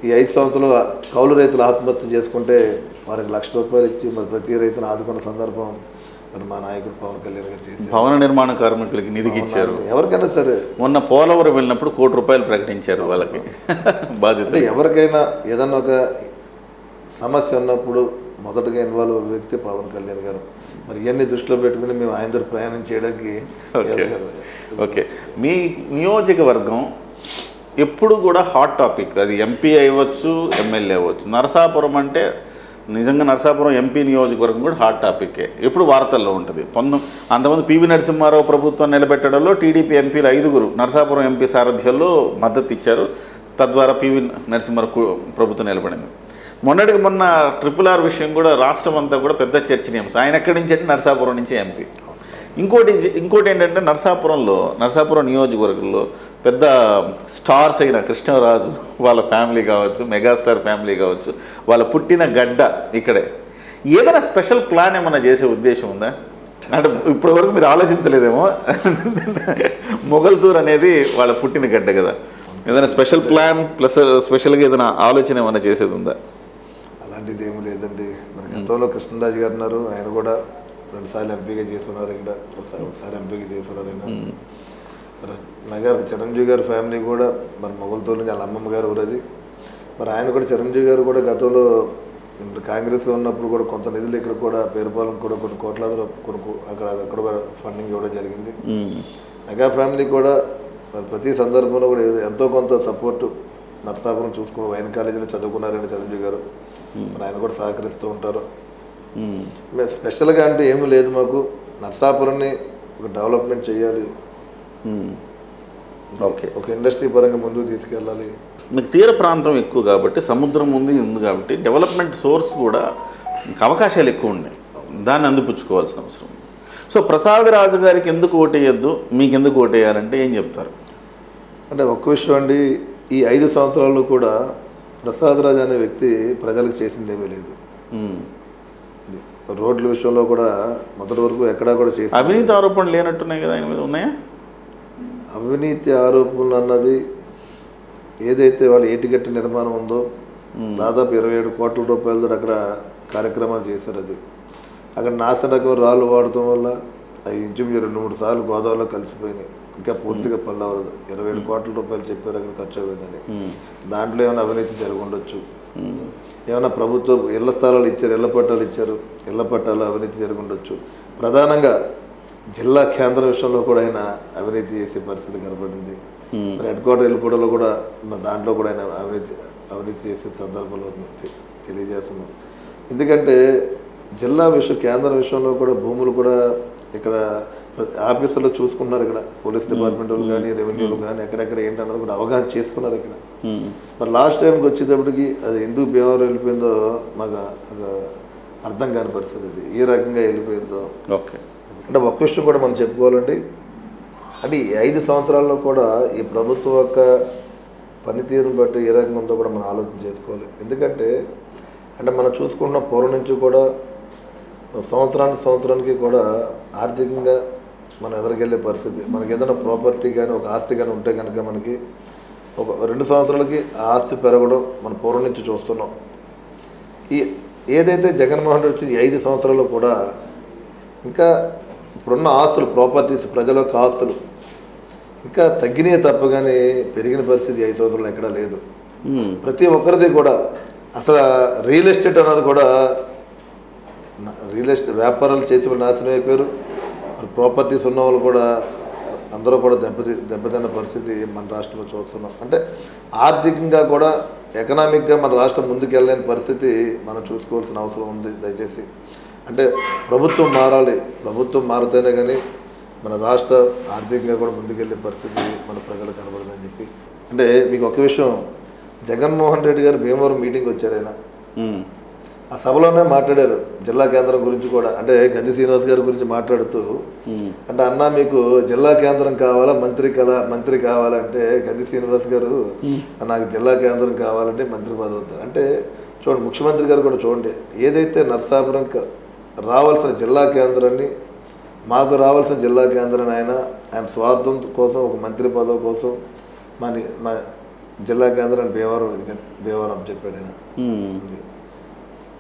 ఈ 5 సంవత్సరాలు కౌలు రైతులు ఆత్మహత్య చేసుకుంటే వారికి ₹1,00,000 ఇచ్చి మరి ప్రతి రైతును ఆదుకున్న సందర్భం మరి మా నాయకుడు పవన్ కళ్యాణ్ గారు చేసి భవన నిర్మాణ కార్మికులకి నిధికి ఇచ్చారు. ఎవరికైనా సరే మొన్న పోలవరం వెళ్ళినప్పుడు ₹1,00,00,000 ప్రకటించారు వాళ్ళకి బాధ్యత. అంటే ఎవరికైనా ఏదన్నా ఒక సమస్య ఉన్నప్పుడు మొదటగా ఇన్వాల్వ్ అయ్యే వ్యక్తి పవన్ కళ్యాణ్ గారు. మరి ఇవన్నీ దృష్టిలో పెట్టుకుని మేము ఆయనతో ప్రయాణం చేయడానికి ఓకే. మీ నియోజకవర్గం ఎప్పుడు కూడా హాట్ టాపిక్, అది ఎంపీ అవ్వచ్చు, ఎమ్మెల్యే అవ్వచ్చు. నరసాపురం అంటే నిజంగా నరసాపురం ఎంపీ నియోజకవర్గం కూడా హాట్ టాపిక్కే, ఎప్పుడు వార్తల్లో ఉంటుంది. అంతమంది పివి నరసింహారావు ప్రభుత్వం నిలబెట్టడంలో టీడీపీ ఎంపీలు 5 నరసాపురం ఎంపీ సారథ్యంలో మద్దతు ఇచ్చారు. తద్వారా పివి నరసింహారావు ప్రభుత్వం నిలబడింది. మొన్నటికి మొన్న RRR విషయం కూడా రాష్ట్రం అంతా కూడా పెద్ద చర్చనీయాంశం. ఆయన ఎక్కడి నుంచి అంటే నరసాపురం నుంచి ఎంపీ. ఇంకోటి ఏంటంటే నరసాపురం నియోజకవర్గంలో పెద్ద స్టార్స్ అయిన కృష్ణరాజు వాళ్ళ ఫ్యామిలీ కావచ్చు, మెగాస్టార్ ఫ్యామిలీ కావచ్చు, వాళ్ళ పుట్టిన గడ్డ ఇక్కడే. ఏదైనా స్పెషల్ ప్లాన్ ఏమైనా చేసే ఉద్దేశం ఉందా? అంటే ఇప్పటి వరకు మీరు ఆలోచించలేదేమో. మొగల్తూర్ అనేది వాళ్ళ పుట్టిన గడ్డ కదా. ఏదైనా స్పెషల్ ప్లాన్ ప్లస్ స్పెషల్గా ఏదైనా ఆలోచన ఏమైనా చేసేది ఉందా? అలాంటిది ఏమీ లేదండి. మరి గతంలో కృష్ణరాజు గారు ఉన్నారు, ఆయన కూడా 2 సార్లు ఎంపీగా చేస్తున్నారు. ఇక్కడ ఒకసారి ఎంపీగా చేస్తున్నారు. ఆయన మరి మెగా చిరంజీవి గారి ఫ్యామిలీ కూడా మరి మొగల్తూరు నుంచి వాళ్ళ అమ్మమ్మ గారు ఊరది. మరి ఆయన కూడా చిరంజీవి గారు కూడా గతంలో కాంగ్రెస్లో ఉన్నప్పుడు కూడా కొంత నిధులు ఇక్కడ కూడా పేరుపాలెం కూడా కొన్ని కోట్లాది అక్కడ కూడా ఫండింగ్ ఇవ్వడం జరిగింది. మెగా ఫ్యామిలీ కూడా మరి ప్రతి సందర్భంలో కూడా ఎంతో కొంత సపోర్టు నరసాపురం చూసుకుని వైన్ కాలేజీలో చదువుకున్నారండి చిరంజీవి గారు. మరి ఆయన కూడా సహకరిస్తూ ఉంటారు. మేము స్పెషల్గా అంటే ఏమీ లేదు, మాకు నరసాపురాన్ని ఒక డెవలప్మెంట్ చేయాలి, ఓకే, ఒక ఇండస్ట్రీ పరంగా ముందుకు తీసుకెళ్ళాలి. మీకు తీర ప్రాంతం ఎక్కువ కాబట్టి, సముద్రం ఉంది కాబట్టి డెవలప్మెంట్ సోర్స్ కూడా అవకాశాలు ఎక్కువ ఉన్నాయి. దాన్ని అందిపుచ్చుకోవాల్సిన అవసరం ఉంది. సో ప్రసాద్ రాజు గారికి ఎందుకు ఓటేయద్దు, మీకు ఎందుకు ఓటేయాలంటే ఏం చెప్తారు? అంటే ఒక్క విషయం అండి, ఈ 5 సంవత్సరాల్లో కూడా ప్రసాద్ రాజు అనే వ్యక్తి ప్రజలకు చేసిందేమీ లేదు. రోడ్ల విషయంలో కూడా మొదటి వరకు ఎక్కడా కూడా చేసి అవినీతి ఆరోపణలు లేనట్టున్నాయి కదా ఆయన మీద, ఉన్నాయా? అవినీతి ఆరోపణలు అన్నది ఏదైతే వాళ్ళ ఏటిగట్టి నిర్మాణం ఉందో దాదాపు 27 కోట్ల రూపాయలతో అక్కడ కార్యక్రమాలు చేశారు. అది అక్కడ నాసిరకం రాళ్ళు వాడటం వల్ల అవి ఇంచుమించు 2-3 సార్లు గోదావరిలో కలిసిపోయినాయి. ఇంకా పూర్తిగా పనులు అవ్వదు. 27 కోట్ల రూపాయలు చెప్పారు అక్కడ ఖర్చు అవ్వదని. దాంట్లో ఏమైనా అవినీతి జరిగి ఉండొచ్చు. ఏమైనా ప్రభుత్వం ఇళ్ల స్థలాలు ఇచ్చారు, ఇళ్ల పట్టాలు ఇచ్చారు, ఇళ్ల పట్టాలు అవినీతి జరిగి ఉండొచ్చు. ప్రధానంగా జిల్లా కేంద్ర విషయంలో కూడా ఆయన అవినీతి చేసే పరిస్థితి కనపడింది. మరి హెడ్ క్వార్టర్ వెళ్ళిపోవడంలో కూడా దాంట్లో కూడా ఆయన అవినీతి చేసే సందర్భంలో తెలియజేస్తున్నాం. ఎందుకంటే జిల్లా కేంద్ర విషయంలో కూడా భూములు కూడా ఇక్కడ ఆఫీసులో చూసుకున్నారు. ఇక్కడ పోలీస్ డిపార్ట్మెంట్ వాళ్ళు కానీ, రెవెన్యూలు కానీ ఎక్కడెక్కడ ఏంటన్నది కూడా అవగాహన చేసుకున్నారు ఇక్కడ. మరి లాస్ట్ టైంకి వచ్చేటప్పటికి అది ఎందుకు భీమవరం వెళ్ళిపోయిందో మాకు అర్థం కాని పరిస్థితి. అది ఏ రకంగా వెళ్ళిపోయిందో. ఓకే, అంటే ఒక్క విషయం కూడా మనం చెప్పుకోవాలండి. అంటే ఈ 5 సంవత్సరాల్లో కూడా ఈ ప్రభుత్వం యొక్క పనితీరుని బట్టి ఏ రకంగా ఉందో కూడా మనం ఆలోచన చేసుకోవాలి. ఎందుకంటే అంటే మనం చూసుకున్న పూర్వం నుంచి కూడా సంవత్సరానికి కూడా ఆర్థికంగా మనం ఎదురుకెళ్ళే పరిస్థితి. మనకి ఏదైనా ప్రాపర్టీ కానీ ఒక ఆస్తి కానీ ఉంటే కనుక మనకి ఒక 2 సంవత్సరాలకి ఆ ఆస్తి పెరగడం మన పూర్వం నుంచి చూస్తున్నాం. ఏదైతే జగన్మోహన్ రెడ్డి వచ్చిన 5 సంవత్సరాల్లో కూడా ఇంకా ఇప్పుడున్న ఆస్తులు, ప్రాపర్టీస్, ప్రజల యొక్క ఆస్తులు ఇంకా తగ్గినే తప్ప కానీ పెరిగిన పరిస్థితి 5 సంవత్సరాలు ఎక్కడా లేదు. ప్రతి ఒక్కరిది కూడా అసలు రియల్ ఎస్టేట్ అన్నది కూడా రియల్ ఎస్టేట్ వ్యాపారాలు చేసి వాళ్ళు నాశనం అయిపోయారు. ప్రాపర్టీస్ ఉన్న వాళ్ళు కూడా అందరూ కూడా దెబ్బతిన్న పరిస్థితి మన రాష్ట్రంలో చూస్తున్నాం. అంటే ఆర్థికంగా కూడా ఎకనామిక్గా మన రాష్ట్రం ముందుకు వెళ్ళలేని పరిస్థితి మనం చూసుకోవాల్సిన అవసరం ఉంది. దయచేసి అంటే ప్రభుత్వం మారాలి. ప్రభుత్వం మారితేనే కానీ మన రాష్ట్ర ఆర్థికంగా కూడా ముందుకెళ్ళే పరిస్థితి మన ప్రజలకు కనబడదని చెప్పి. అంటే మీకు ఒక విషయం, జగన్మోహన్ రెడ్డి గారు భీమవరం మీటింగ్ వచ్చారు. ఆయన ఆ సభలోనే మాట్లాడారు జిల్లా కేంద్రం గురించి కూడా, అంటే గంధి శ్రీనివాస్ గారి గురించి మాట్లాడుతూ, అంటే అన్న మీకు జిల్లా కేంద్రం కావాలా మంత్రి కావాలంటే గంధి శ్రీనివాస్ గారు నాకు జిల్లా కేంద్రం కావాలంటే మంత్రి పదవి అవుతారు అంటే చూడండి. ముఖ్యమంత్రి గారు కూడా చూడండి, ఏదైతే నరసాపురం రావాల్సిన జిల్లా కేంద్రాన్ని, మాకు రావాల్సిన జిల్లా కేంద్రాన్ని ఆయన స్వార్థం కోసం ఒక మంత్రి పదవి కోసం మా జిల్లా కేంద్రాన్ని భీమవరం చెప్పాడు ఆయన.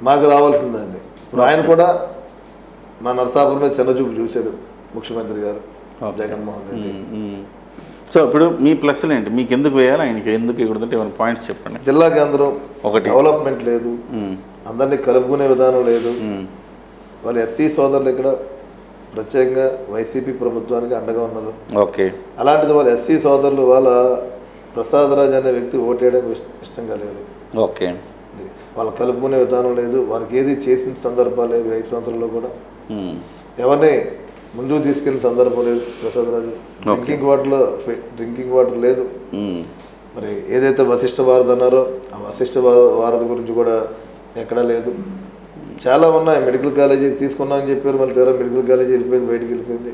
మాకు రావాల్సిందండి. ఇప్పుడు ఆయన కూడా మా నరసాపురం మీద చిన్నచూపు చూశాడు ముఖ్యమంత్రి గారు జగన్మోహన్ రెడ్డి. సో ఇప్పుడు మీ ప్లస్లు ఏంటి, మీకు ఎందుకు వేయాలి, ఆయనకి ఎందుకు ఇవ్వదంటే ఏమైనా పాయింట్స్ చెప్పండి. జిల్లా కేంద్రం ఒకటి, డెవలప్మెంట్ లేదు, అందరినీ కలుపుకునే విధానం లేదు. వాళ్ళ ఎస్సీ సోదరులు ఇక్కడ ప్రత్యేకంగా వైసీపీ ప్రభుత్వానికి అండగా ఉన్నారు. ఓకే, అలాంటిది వాళ్ళ ఎస్సీ సోదరులు వాళ్ళ ప్రసాద్ రాజ్ అనే వ్యక్తి ఓటేయడం ఇష్టంగా లేదు. ఓకే, వాళ్ళు కలుపుకునే విధానం లేదు, వాళ్ళకి ఏది చేసిన సందర్భాలు లేవు. 5 సంవత్సరాల్లో కూడా ఎవరిని ముందుకు తీసుకెళ్ళిన సందర్భం లేదు. ప్రసాద్ రాజు డ్రింకింగ్ వాటర్ లేదు. మరి ఏదైతే వశిష్ఠ భారత్ అన్నారో ఆ వశిష్ఠ భారత్ గురించి కూడా ఎక్కడా లేదు. చాలా ఉన్నాయి. మెడికల్ కాలేజీకి తీసుకున్నామని చెప్పారు, మళ్ళీ తీరా మెడికల్ కాలేజీ వెళ్ళిపోయింది, బయటికి వెళ్ళిపోయింది.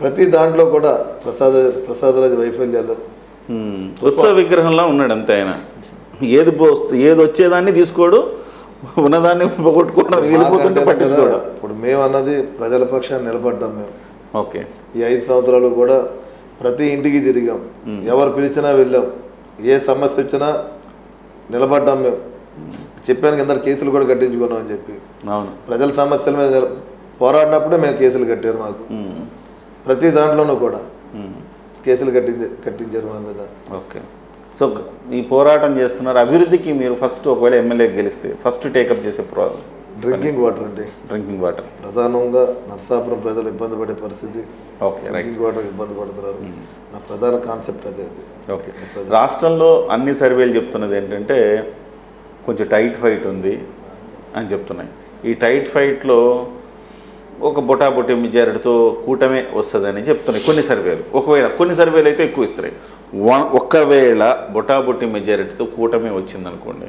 ప్రతి దాంట్లో కూడా ప్రసాద్ రాజు వైఫల్యాలు. ఉత్సవ విగ్రహంలో ఉన్నాడు అంతే ఆయన. ఏది వచ్చేదాన్ని తీసుకోడు, ఉన్నదాన్ని పోగొట్టుకోవడం, వెళ్ళిపోతుంటే పట్టించుకోవడం. ఇప్పుడు మేము అన్నది ప్రజల పక్షాన్ని నిలబడ్డాం మేము. ఓకే, ఈ 5 సంవత్సరాలు కూడా ప్రతి ఇంటికి తిరిగాం, ఎవరు పిలిచినా వెళ్ళాం, ఏ సమస్య వచ్చినా నిలబడ్డాం మేము. చెప్పాను కింద కేసులు కూడా కట్టించుకున్నాం అని చెప్పి. అవును, ప్రజల సమస్యల మీద పోరాడినప్పుడే మేము కేసులు కట్టారు. మాకు ప్రతి దాంట్లోనూ కూడా కేసులు కట్టించారు మా మీద. ఓకే, సో ఈ పోరాటం చేస్తున్నారు. అభివృద్ధికి మీరు ఫస్ట్ ఒకవేళ ఎమ్మెల్యే గెలిస్తే ఫస్ట్ టేకప్ చేసే డ్రింకింగ్ వాటర్ అండి. డ్రింకింగ్ వాటర్ ప్రధానంగా నరసాపురం ప్రజలు ఇబ్బంది పడే పరిస్థితి. ఓకే, డ్రింకింగ్ వాటర్ ఇబ్బంది పడుతున్నారు. నా ప్రధాన కాన్సెప్ట్ అదే. ఓకే, రాష్ట్రంలో అన్ని సర్వేలు చెప్తున్నది ఏంటంటే కొంచెం టైట్ ఫైట్ ఉంది అని చెప్తున్నాయి. ఈ టైట్ ఫైట్లో ఒక బొటాబొటి మెజారిటీతో కూటమే వస్తుందని చెప్తున్నాయి కొన్ని సర్వేలు. కొన్ని సర్వేలు అయితే ఎక్కువ ఇస్తున్నాయి. ఒకవేళ బొటాబొటి మెజారిటీతో కూటమే వచ్చిందనుకోండి,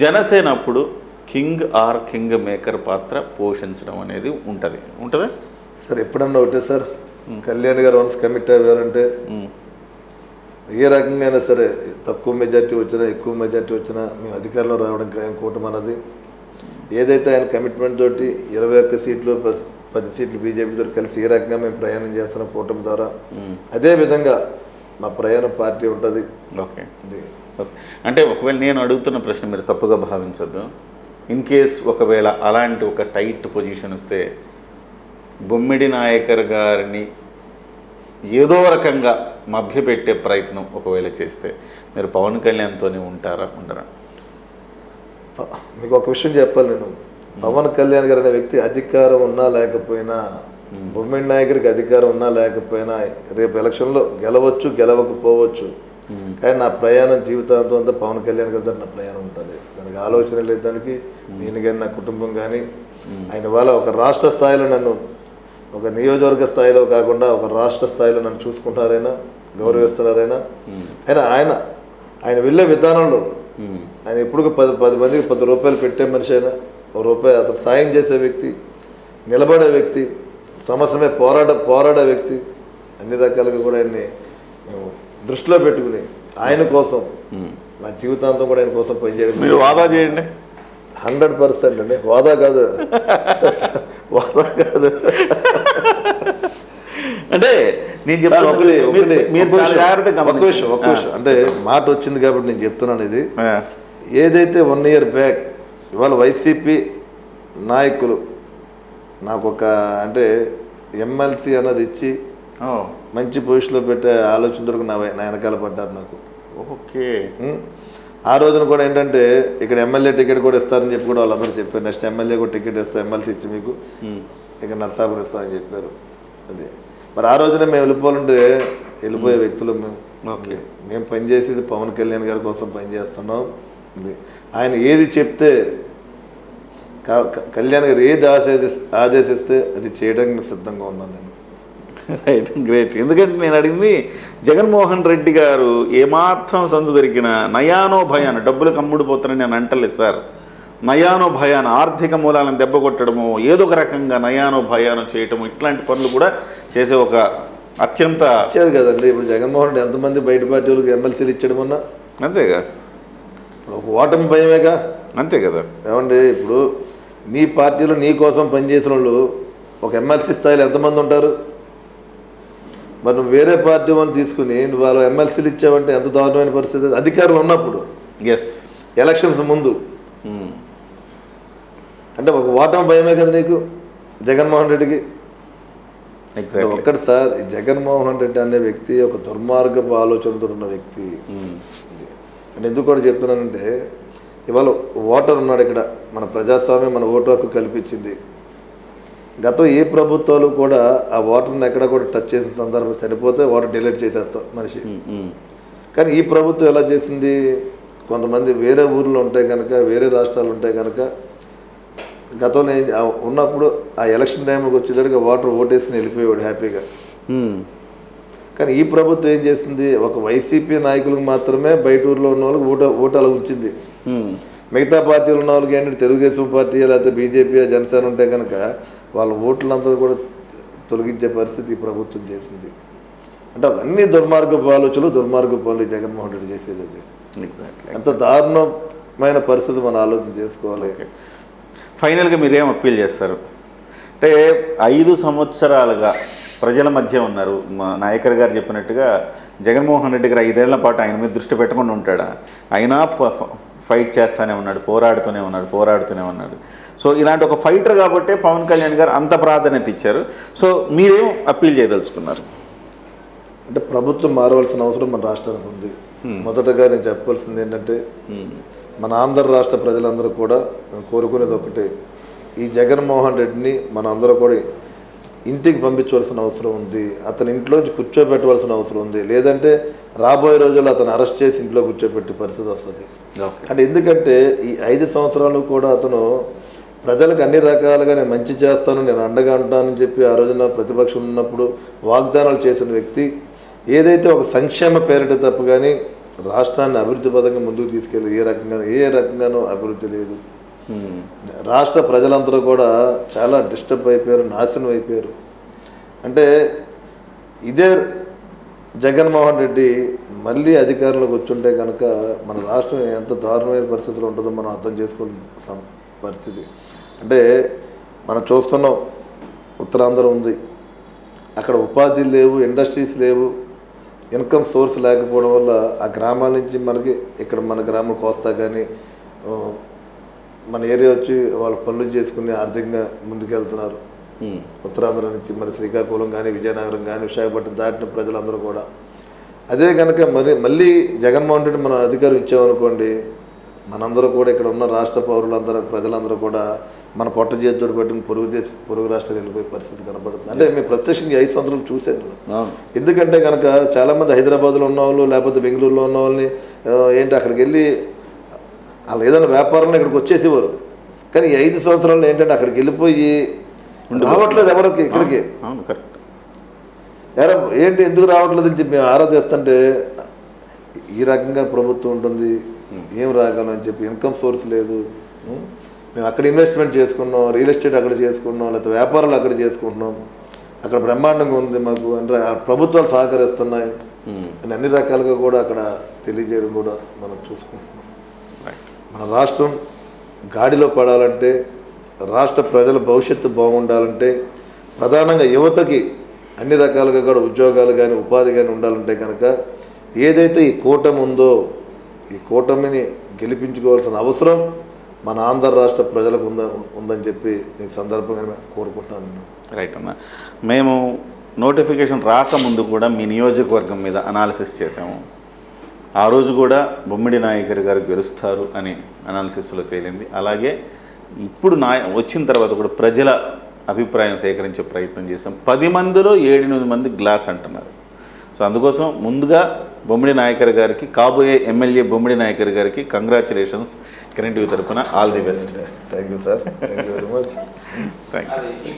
జనసేన అప్పుడు కింగ్ మేకర్ పాత్ర పోషించడం అనేది ఉంటుందా సార్? ఎప్పుడన్నా ఒకటే సార్, కళ్యాణ్ గారు వన్స్ కమిట్ అయ్యారంటే ఏ రకంగా అయినా సరే, తక్కువ మెజార్టీ వచ్చినా ఎక్కువ మెజార్టీ వచ్చినా మేము అధికారంలో రావడం ఖాయం. కూటమి అన్నది ఏదైతే ఆయన కమిట్మెంట్ తోటి 21 సీట్లు 10 సీట్లు బీజేపీతో కలిసి ఏ రకంగా మేము ప్రయాణం చేస్తున్నాం కూటమి ద్వారా, అదే విధంగా మా ప్రయాణ పార్టీ ఉంటుంది. ఓకే, అంటే ఒకవేళ నేను అడుగుతున్న ప్రశ్న మీరు తప్పుగా భావించొద్దు. ఇన్ కేస్ ఒకవేళ అలాంటి ఒక టైట్ పొజిషన్ వస్తే బొమ్మిడి నాయకర్ గారిని ఏదో రకంగా మభ్యపెట్టే ప్రయత్నం ఒకవేళ చేస్తే మీరు పవన్ కళ్యాణ్తోనే ఉండరా? మీకు ఒక విషయం చెప్పాలి నేను. పవన్ కళ్యాణ్ గారు అనే వ్యక్తి అధికారం ఉన్నా లేకపోయినా, బొమ్మిడి నాయకుడికి అధికారం ఉన్నా లేకపోయినా రేపు ఎలక్షన్లో గెలవచ్చు గెలవకపోవచ్చు, కానీ నా ప్రయాణం జీవితాంతం అంతా పవన్ కళ్యాణ్ గారితో నా ప్రయాణం ఉంటుంది. దానికి ఆలోచన లేదు. దానికి నేను కానీ నా కుటుంబం కానీ ఆయన వాళ్ళ ఒక రాష్ట్ర స్థాయిలో నన్ను, ఒక నియోజకవర్గ స్థాయిలో కాకుండా ఒక రాష్ట్ర స్థాయిలో నన్ను చూసుకుంటారైనా, గౌరవిస్తున్నారైనా. ఆయన వెళ్ళే విధానంలో ఆయన ఎప్పుడు 10 మందికి 10 రూపాయలు పెట్టే మనిషి అయినా, ₹1 అతను సాయం చేసే వ్యక్తి, నిలబడే వ్యక్తి, సమస్యమే పోరాడే వ్యక్తి. అన్ని రకాలుగా కూడా ఆయన్ని మేము దృష్టిలో పెట్టుకుని ఆయన కోసం నా జీవితాంతం కూడా ఆయన కోసం పనిచేయడం. మీరు వాదా చేయండి. 100% అండి. వాదా కాదు అంటే నేను చెప్తాను ఒక విషయం. అంటే మాట వచ్చింది కాబట్టి నేను చెప్తున్నాను. ఇది ఏదైతే 1 ఇయర్ బ్యాక్ ఇవాళ వైసీపీ నాయకులు నాకు ఒక అంటే ఎమ్మెల్సీ అన్నది ఇచ్చి మంచి పొజిషన్లో పెట్టే ఆలోచనతో నా వెనకాల పడ్డారు నాకు. ఓకే, ఆ రోజున కూడా ఏంటంటే ఇక్కడ ఎమ్మెల్యే టికెట్ కూడా ఇస్తారని చెప్పి కూడా వాళ్ళందరూ చెప్పారు. నెక్స్ట్ ఎమ్మెల్యే కూడా టికెట్ ఇస్తా, ఎమ్మెల్సీ ఇచ్చి మీకు ఇక్కడ నరసాపురం ఇస్తామని చెప్పారు. అది మరి ఆ రోజున మేము వెళ్ళిపోయే వ్యక్తులు మేము పనిచేసేది పవన్ కళ్యాణ్ గారి కోసం పనిచేస్తున్నాం. అది ఆయన ఏది చెప్తే, కళ్యాణ్ గారు ఏది ఆదేశిస్తే అది చేయడానికి సిద్ధంగా ఉన్నాను నేను. Right, great. ఎందుకంటే నేను అడిగింది జగన్మోహన్ రెడ్డి గారు ఏమాత్రం సందు దొరికినా నయానో భయాన్ని డబ్బులు కమ్ముడిపోతానని నేను అంటలేదు సార్. నయానో భయాన ఆర్థిక మూలాలను దెబ్బకొట్టడము, ఏదో ఒక రకంగా నయానో భయానో చేయటము, ఇట్లాంటి పనులు కూడా చేసే ఒక అత్యంత ఇచ్చారు కదండి. ఇప్పుడు జగన్మోహన్ రెడ్డి ఎంతమంది బయట పార్టీ వాళ్ళకి ఎమ్మెల్సీలు ఇచ్చాడు మొన్న? అంతేగా, ఒక ఓటమి భయమేగా. అంతే కదా. ఏమండి, ఇప్పుడు నీ పార్టీలో నీ కోసం పనిచేసిన వాళ్ళు ఒక ఎమ్మెల్సీ స్థాయిలో ఎంతమంది ఉంటారు? మరి నువ్వు వేరే పార్టీ వాళ్ళని తీసుకుని నువ్వు వాళ్ళు ఎమ్మెల్సీలు ఇచ్చావంటే ఎంత దారుణమైన పరిస్థితి. అధికారులు ఉన్నప్పుడు ఎస్, ఎలక్షన్స్ ముందు అంటే ఒక ఓటమి భయమే కదా నీకు ఎగ్జాక్ట్లీ. జగన్మోహన్ రెడ్డికి. ఒక్కటి సార్, ఈ జగన్మోహన్ రెడ్డి అనే వ్యక్తి ఒక దుర్మార్గపు ఆలోచనతో ఉన్న వ్యక్తి. అంటే ఎందుకు కూడా చెప్తున్నానంటే, ఇవాళ ఓటర్ ఉన్నాడు ఇక్కడ, మన ప్రజాస్వామ్యం మన ఓటు హక్కు కల్పించింది. గతం ఏ ప్రభుత్వాలు కూడా ఆ ఓటర్ని ఎక్కడ కూడా టచ్ చేసిన సందర్భం, చనిపోతే ఓటర్ డిలీట్ చేసేస్తాం మనిషి. కానీ ఈ ప్రభుత్వం ఎలా చేసింది, కొంతమంది వేరే ఊర్లో ఉంటే కనుక, వేరే రాష్ట్రాలు ఉంటే కనుక, గతంలో ఉన్నప్పుడు ఆ ఎలక్షన్ టైంకి వచ్చేసరికి ఓటర్ ఓటేసుకుని వెళ్ళిపోయేవాడు హ్యాపీగా. కానీ ఈ ప్రభుత్వం ఏం చేసింది, ఒక వైసీపీ నాయకులకు మాత్రమే బయట ఊర్లో ఉన్న వాళ్ళకి ఓటు అలా ఉంచింది. మిగతా పార్టీలు ఉన్న వాళ్ళకి ఏంటంటే తెలుగుదేశం పార్టీ లేకపోతే బీజేపీ జనసేన ఉంటే కనుక వాళ్ళ ఓట్లందరూ కూడా తొలగించే పరిస్థితి ఈ ప్రభుత్వం చేసింది. అంటే అన్ని దుర్మార్గపు ఆలోచనలు, దుర్మార్గపు పనులు జగన్మోహన్ రెడ్డి చేసేది. అది ఎగ్జాక్ట్లీ ఎంత దారుణమైన పరిస్థితి మనం ఆలోచన చేసుకోవాలి. ఫైనల్గా మీరేం అప్పీల్ చేస్తారు అంటే, 5 సంవత్సరాలుగా ప్రజల మధ్య ఉన్నారు. మా నాయకర్ గారు చెప్పినట్టుగా జగన్మోహన్ రెడ్డి గారు 5 ఏళ్ల పాటు ఆయన మీద దృష్టి పెట్టకుండా ఉంటాడా? అయినా ఫైట్ చేస్తూనే ఉన్నాడు, పోరాడుతూనే ఉన్నాడు. సో ఇలాంటి ఒక ఫైటర్ కాబట్టే పవన్ కళ్యాణ్ గారు అంత ప్రాధాన్యత ఇచ్చారు. సో మీరేం అప్పీల్ చేయదలుచుకున్నారు? అంటే ప్రభుత్వం మారవలసిన అవసరం మన రాష్ట్రానికి ఉంది. మొదటగా నేను చెప్పవలసింది ఏంటంటే, మన ఆంధ్ర రాష్ట్ర ప్రజలందరూ కూడా కోరుకునేది ఒకటే, ఈ జగన్మోహన్ రెడ్డిని మన అందరూ కూడా ఇంటికి పంపించవలసిన అవసరం ఉంది. అతని ఇంట్లోంచి కూర్చోబెట్టవలసిన అవసరం ఉంది. లేదంటే రాబోయే రోజుల్లో అతను అరెస్ట్ చేసి ఇంట్లో కూర్చోబెట్టే పరిస్థితి వస్తుంది. అంటే ఎందుకంటే ఈ 5 సంవత్సరాలు కూడా అతను ప్రజలకు అన్ని రకాలుగా నేను మంచి చేస్తాను, నేను అండగా ఉంటానని చెప్పి ఆ రోజున ప్రతిపక్షం ఉన్నప్పుడు వాగ్దానాలు చేసిన వ్యక్తి, ఏదైతే ఒక సంక్షేమ పేరిట తప్ప కానీ రాష్ట్రాన్ని అభివృద్ధి పదంగా ముందుకు తీసుకెళ్ళి ఏ రకంగానూ అభివృద్ధి లేదు. రాష్ట్ర ప్రజలందరూ కూడా చాలా డిస్టర్బ్ అయిపోయారు, నాశనం అయిపోయారు. అంటే ఇదే జగన్మోహన్ రెడ్డి మళ్ళీ అధికారంలోకి వచ్చుంటే కనుక మన రాష్ట్రం ఎంత దారుణమైన పరిస్థితులు ఉంటుందో మనం అర్థం చేసుకోవాల్సిన పరిస్థితి. అంటే మనం చూస్తున్నాం, ఉత్తరాంధ్ర ఉంది, అక్కడ ఉపాధి లేవు, ఇండస్ట్రీస్ లేవు, ఇన్కమ్ సోర్స్ లేకపోవడం వల్ల ఆ గ్రామాల నుంచి మనకి ఇక్కడ మన గ్రామం కోస్తా కానీ మన ఏరియా వచ్చి వాళ్ళు పనులు చేసుకుని ఆర్థికంగా ముందుకెళ్తున్నారు. ఉత్తరాంధ్ర నుంచి మరి శ్రీకాకుళం కానీ, విజయనగరం కానీ, విశాఖపట్నం దాటిన ప్రజలందరూ కూడా. అదే కనుక మళ్ళీ జగన్మోహన్ రెడ్డి మన అధికారం ఇచ్చామనుకోండి, మనందరూ కూడా ఇక్కడ ఉన్న రాష్ట్ర పౌరులందరూ, ప్రజలందరూ కూడా మన పొట్ట చేతితో పెట్టుకుని పొరుగు రాష్ట్రాలు వెళ్ళిపోయే పరిస్థితి కనపడుతుంది. అంటే మేము ప్రత్యక్షంగా 5 సంవత్సరాలు చూశాను. ఎందుకంటే కనుక చాలామంది హైదరాబాద్లో ఉన్న వాళ్ళు లేకపోతే బెంగళూరులో ఉన్న వాళ్ళని ఏంటి అక్కడికి వెళ్ళి వాళ్ళు ఏదైనా వ్యాపారంలో ఇక్కడికి వచ్చేసేవారు. కానీ ఈ 5 సంవత్సరాలు ఏంటంటే అక్కడికి వెళ్ళిపోయి రావట్లేదు ఎవరికి ఇక్కడికి. ఏంటి ఎందుకు రావట్లేదు అని చెప్పి మేము ఆరా చేస్తుంటే ఈ రకంగా ప్రభుత్వం ఉంటుంది, ఏం రాగలని చెప్పి ఇన్కమ్ సోర్స్ లేదు. మేము అక్కడ ఇన్వెస్ట్మెంట్ చేసుకున్నాం, రియల్ ఎస్టేట్ అక్కడ చేసుకున్నాం, లేకపోతే వ్యాపారాలు అక్కడ చేసుకుంటున్నాం, అక్కడ బ్రహ్మాండంగా ఉంది మాకు అంటే ప్రభుత్వాలు సహకరిస్తున్నాయి అని అన్ని రకాలుగా కూడా అక్కడ తెలియజేయడం కూడా మనం చూసుకుంటున్నాం. మన రాష్ట్రం గాడిలో పడాలంటే, రాష్ట్ర ప్రజల భవిష్యత్తు బాగుండాలంటే, ప్రధానంగా యువతకి అన్ని రకాలుగా కూడా ఉద్యోగాలు కానీ ఉపాధి కానీ ఉండాలంటే కనుక ఏదైతే ఈ కూటమి ఉందో ఈ కూటమిని గెలిపించుకోవాల్సిన అవసరం మన ఆంధ్ర రాష్ట్ర ప్రజలకు ఉందని చెప్పి ఈ సందర్భంగా కోరుకుంటున్నాను. రైట్ అన్న, మేము నోటిఫికేషన్ రాకముందు కూడా మీ నియోజకవర్గం మీద అనాలిసిస్ చేసాము. ఆ రోజు కూడా బొమ్మిడి నాయకర్ గారు గెలుస్తారు అని అనాలిసిస్లో తేలింది. అలాగే ఇప్పుడు వచ్చిన తర్వాత కూడా ప్రజల అభిప్రాయం సేకరించే ప్రయత్నం చేసాం. 10 మందిలో 7-8 మంది గ్లాస్ అంటున్నారు. సో అందుకోసం ముందుగా బొమ్మిడి నాయకర్ గారికి, కాబోయే ఎమ్మెల్యే బొమ్మిడి నాయకర్ గారికి కంగ్రాచులేషన్స్ కరెంట్ టీవీ తరఫున. All the best. Thank you sir, thank you very much. Thank you.